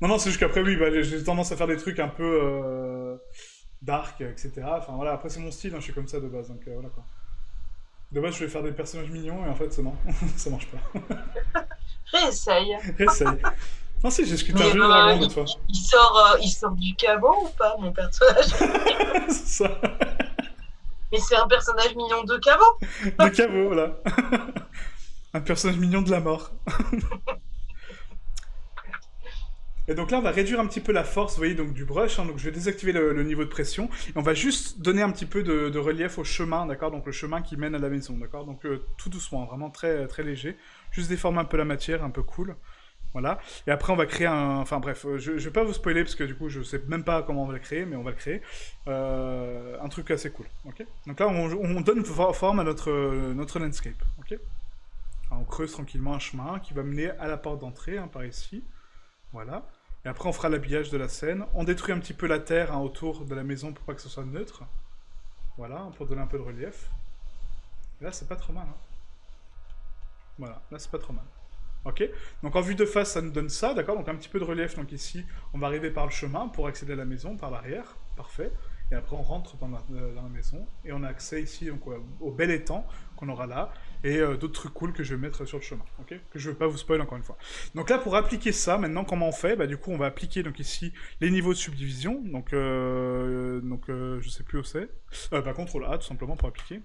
Non, non, c'est juste qu'après, oui, bah, j'ai tendance à faire des trucs un peu dark, etc. Enfin, voilà, après, c'est mon style, je suis comme ça de base, donc voilà, quoi. De base, je voulais faire des personnages mignons, et en fait, non, ça marche pas. Réessaye. Essaye. Non, si, j'ai sculpté un Mais joli dragon, l'autre fois. il sort du caveau ou pas, mon personnage? C'est ça. Mais c'est un personnage mignon de caveau. Le caveau, voilà. Un personnage mignon de la mort. Et donc là, on va réduire un petit peu la force, vous voyez, donc du brush. Donc je vais désactiver le niveau de pression. Et on va juste donner un petit peu de relief au chemin, d'accord? Donc le chemin qui mène à la maison, d'accord? Donc tout doucement, vraiment très, très léger. Juste déformer un peu la matière, un peu cool. Voilà. Et après, on va créer un... Enfin bref, je vais pas vous spoiler, parce que du coup, je sais même pas comment on va le créer, mais on va le créer. Un truc assez cool, ok? Donc là, on donne forme à notre landscape, ok? Alors, on creuse tranquillement un chemin qui va mener à la porte d'entrée, par ici. Voilà. Et après, on fera l'habillage de la scène. On détruit un petit peu la terre autour de la maison pour pas que ce soit neutre. Voilà, pour donner un peu de relief. Et là, c'est pas trop mal. Voilà, là, c'est pas trop mal. Ok, donc en vue de face, ça nous donne ça, d'accord? Donc un petit peu de relief, donc ici, on va arriver par le chemin pour accéder à la maison, par l'arrière, parfait. Et après, on rentre dans la maison, et on a accès ici donc, au bel étang qu'on aura là, et d'autres trucs cool que je vais mettre sur le chemin, ok? Que je ne vais pas vous spoiler encore une fois. Donc là, pour appliquer ça, maintenant, comment on fait? Bah, du coup, on va appliquer donc ici les niveaux de subdivision, donc je sais plus où c'est. Bah, CTRL A, tout simplement, pour appliquer.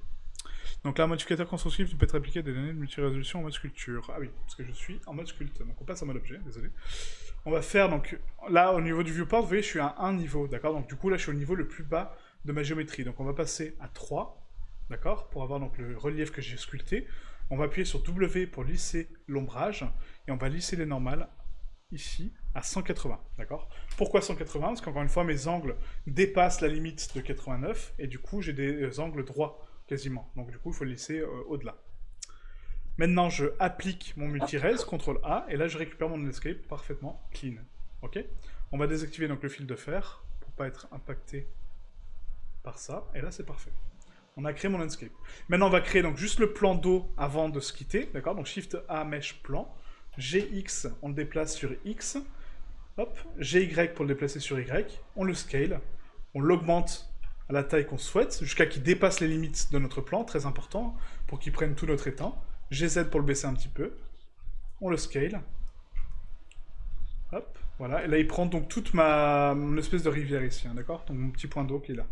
Donc là, un modificateur constructif peut être appliqué à des données de multi-résolution en mode sculpture. Ah oui, parce que je suis en mode sculpte. Donc on passe en mode objet, désolé. On va faire, donc, là, au niveau du viewport, vous voyez, je suis à 1 niveau, d'accord? Donc du coup, là, je suis au niveau le plus bas de ma géométrie. Donc on va passer à 3, d'accord? Pour avoir donc le relief que j'ai sculpté. On va appuyer sur W pour lisser l'ombrage, et on va lisser les normales, ici, à 180, d'accord? Pourquoi 180? Parce qu'encore une fois, mes angles dépassent la limite de 89, et du coup, j'ai des angles droits, quasiment. Donc du coup, il faut le laisser au-delà. Maintenant, je applique mon multi-res, CTRL A, et là, je récupère mon escape parfaitement clean. Ok? On va désactiver donc le fil de fer, pour pas être impacté par ça, et là, c'est parfait. On a créé mon landscape. Maintenant, on va créer donc juste le plan d'eau avant de se quitter, d'accord? Donc Shift A, Mesh, plan. GX, on le déplace sur X. Hop, GY pour le déplacer sur Y. On le scale, on l'augmente à la taille qu'on souhaite, jusqu'à qu'il dépasse les limites de notre plan, très important, pour qu'il prenne tout notre étang. GZ pour le baisser un petit peu. On le scale. Voilà, et là il prend donc toute mon espèce de rivière ici, hein, d'accord? Donc mon petit point d'eau qui est là.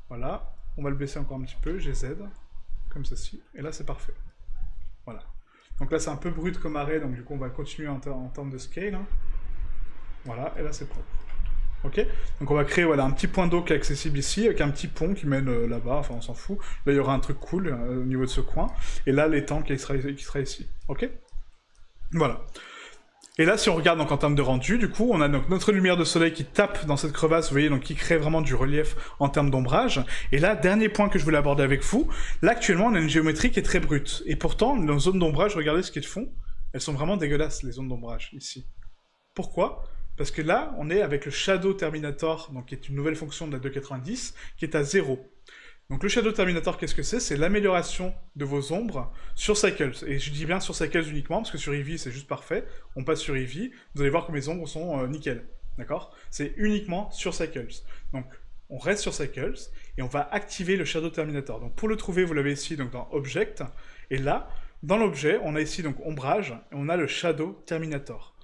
Voilà, on va le baisser encore un petit peu, GZ, comme ceci, et là c'est parfait. Voilà. Donc là c'est un peu brut comme arrêt, donc du coup on va continuer en termes de scale. Hein. Voilà, et là c'est propre. Ok? Donc on va créer voilà, un petit point d'eau qui est accessible ici, avec un petit pont qui mène là-bas, enfin on s'en fout. Là il y aura un truc cool au niveau de ce coin, et là l'étang qui sera ici. Ok? Voilà. Et là, si on regarde donc en termes de rendu, du coup, on a donc notre lumière de soleil qui tape dans cette crevasse, vous voyez, donc qui crée vraiment du relief en termes d'ombrage. Et là, dernier point que je voulais aborder avec vous, là actuellement, on a une géométrie qui est très brute. Et pourtant, nos zones d'ombrage, regardez ce qu'elles font, elles sont vraiment dégueulasses, les zones d'ombrage, ici. Pourquoi? Parce que là, on est avec le Shadow Terminator, donc qui est une nouvelle fonction de la 2.90, qui est à 0. Donc le Shadow Terminator, qu'est-ce que c'est? C'est l'amélioration de vos ombres sur Cycles. Et je dis bien sur Cycles uniquement, parce que sur Eevee, c'est juste parfait. On passe sur Eevee, vous allez voir que mes ombres sont nickel. D'accord? C'est uniquement sur Cycles. Donc on reste sur Cycles, et on va activer le Shadow Terminator. Donc pour le trouver, vous l'avez ici donc dans Object. Et là, dans l'objet, on a ici donc Ombrage, et on a le Shadow Terminator.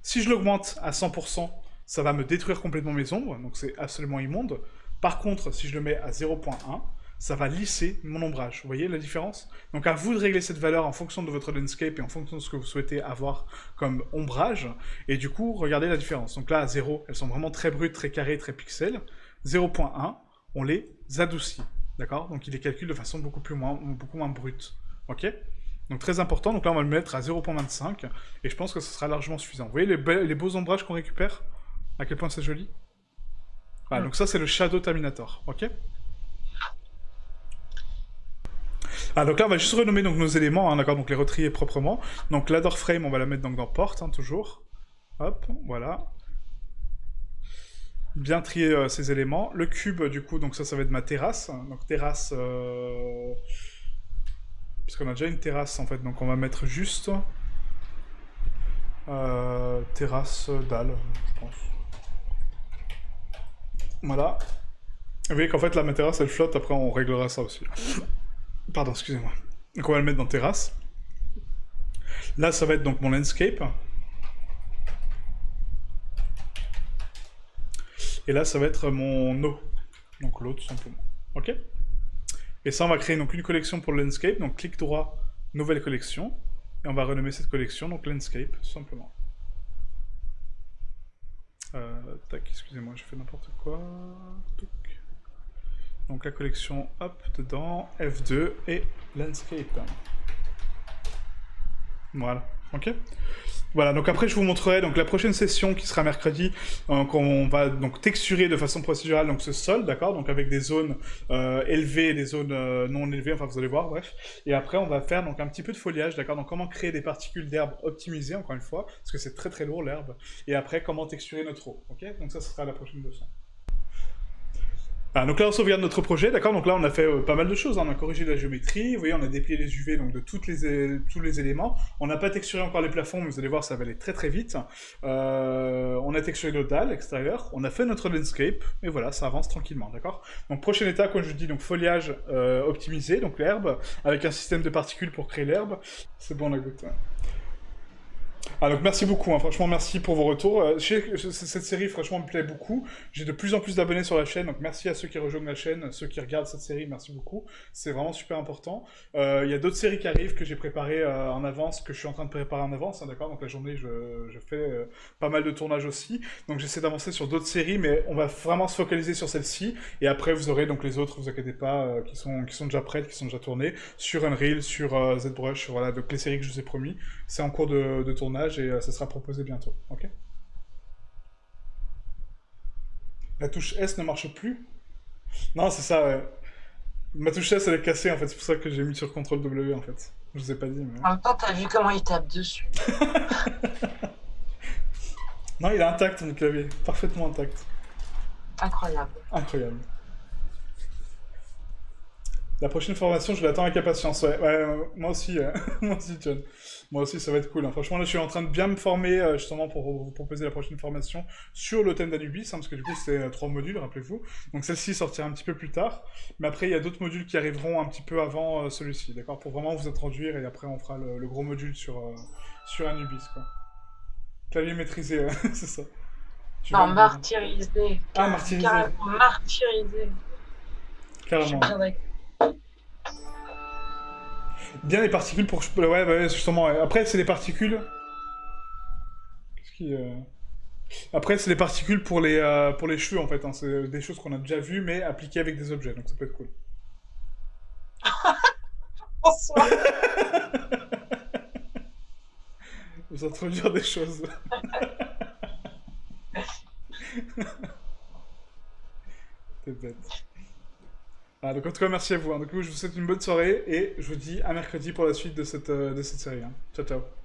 Si je l'augmente à 100%, ça va me détruire complètement mes ombres, donc c'est absolument immonde. Par contre, si je le mets à 0.1, ça va lisser mon ombrage. Vous voyez la différence? Donc à vous de régler cette valeur en fonction de votre landscape et en fonction de ce que vous souhaitez avoir comme ombrage. Et du coup, regardez la différence. Donc là, à 0, elles sont vraiment très brutes, très carrées, très pixels. 0.1, on les adoucit. D'accord? Donc il les calcule de façon beaucoup moins brute. Ok? Donc très important. Donc là, on va le mettre à 0.25. Et je pense que ce sera largement suffisant. Vous voyez les beaux ombrages qu'on récupère? À quel point c'est joli? Voilà, donc ça c'est le Shadow Terminator, ok? Ah, donc là on va juste renommer donc, nos éléments, hein, d'accord? Donc les retrier proprement. Donc ladder frame, on va la mettre donc, dans porte, hein, toujours. Hop, voilà. Bien trier ces éléments. Le cube, du coup, donc ça va être ma terrasse. Donc terrasse... Parce qu'on a déjà une terrasse, en fait, donc on va mettre juste... terrasse dalle, je pense. Voilà. Vous voyez qu'en fait, la ma terrasse, elle flotte, après on réglera ça aussi. Pardon, excusez-moi. Donc on va le mettre dans terrasse. Là, ça va être donc mon landscape. Et là, ça va être mon eau. Donc l'eau, tout simplement. Ok? Et ça, on va créer donc une collection pour le landscape. Donc clic droit, nouvelle collection. Et on va renommer cette collection, donc landscape, tout simplement. Tac, excusez-moi, j'ai fait n'importe quoi. Touc. Donc la collection, hop, dedans, F2 et landscape. Voilà, ok? Voilà, donc après je vous montrerai donc la prochaine session qui sera mercredi, donc on va donc texturer de façon procédurale donc ce sol, d'accord, donc avec des zones élevées et des zones non élevées, enfin vous allez voir, bref. Et après on va faire donc un petit peu de foliage, d'accord, donc comment créer des particules d'herbe optimisées encore une fois, parce que c'est très lourd l'herbe. Et après comment texturer notre eau, ok? Donc ça sera la prochaine leçon. Ah, donc là on sauvegarde notre projet, d'accord? Donc là on a fait pas mal de choses, hein. On a corrigé la géométrie, vous voyez on a déplié les UV donc de tous les éléments, on n'a pas texturé encore les plafonds, mais vous allez voir ça va aller très vite. On a texturé nos dalles extérieures, on a fait notre landscape, et voilà, ça avance tranquillement, d'accord? Donc prochaine étape, comme je dis, donc foliage optimisé, donc l'herbe, avec un système de particules pour créer l'herbe, c'est bon la goutte. Ah, donc merci beaucoup, hein. Franchement merci pour vos retours. Cette série franchement me plaît beaucoup. J'ai de plus en plus d'abonnés sur la chaîne, donc merci à ceux qui rejoignent la chaîne, ceux qui regardent cette série, merci beaucoup. C'est vraiment super important. Il y a d'autres séries qui arrivent que j'ai préparées en avance, que je suis en train de préparer en avance, hein, d'accord? Donc la journée je fais pas mal de tournages aussi. Donc j'essaie d'avancer sur d'autres séries, mais on va vraiment se focaliser sur celle-ci. Et après vous aurez donc les autres, vous inquiétez pas, qui sont déjà prêtes, qui sont déjà tournées, sur Unreal, sur ZBrush, voilà, donc les séries que je vous ai promis. C'est en cours de tournage. Et ça sera proposé bientôt, ok? La touche S ne marche plus? Non, c'est ça, ouais. Ma touche S, elle est cassée, en fait, c'est pour ça que j'ai mis sur CTRL W, en fait. Je vous ai pas dit, mais... En même temps, t'as vu comment il tape dessus. Non, il est intact, mon clavier. Parfaitement intact. Incroyable. Incroyable. La prochaine formation, je l'attends avec impatience, ouais, moi aussi, moi aussi, John. Moi aussi, ça va être cool, hein. Franchement, là, je suis en train de bien me former, justement, pour vous proposer la prochaine formation sur le thème d'Anubis, hein, parce que du coup, c'est 3 modules, rappelez-vous. Donc celle-ci sortira un petit peu plus tard, mais après, il y a d'autres modules qui arriveront un petit peu avant celui-ci, d'accord? Pour vraiment vous introduire, et après, on fera le gros module sur Anubis, quoi. Clavier maîtrisé, ouais, c'est ça. Tu viens Non, de dire. martyrisé. Ah, martyrisé, Carrément martyrisé. Je suis carrément. bien d'accord. Bien les particules pour... Ouais, bah, ouais, justement, ouais. Après, c'est les particules... Qu'est-ce qui... Après, c'est les particules pour les cheveux, en fait. Hein. C'est des choses qu'on a déjà vues, mais appliquées avec des objets, donc ça peut être cool. Bonsoir. Vous introduire des choses. T'es bête. Ah, donc en tout cas, merci à vous. Hein. Donc, je vous souhaite une bonne soirée et je vous dis à mercredi pour la suite de cette série. Hein. Ciao, ciao.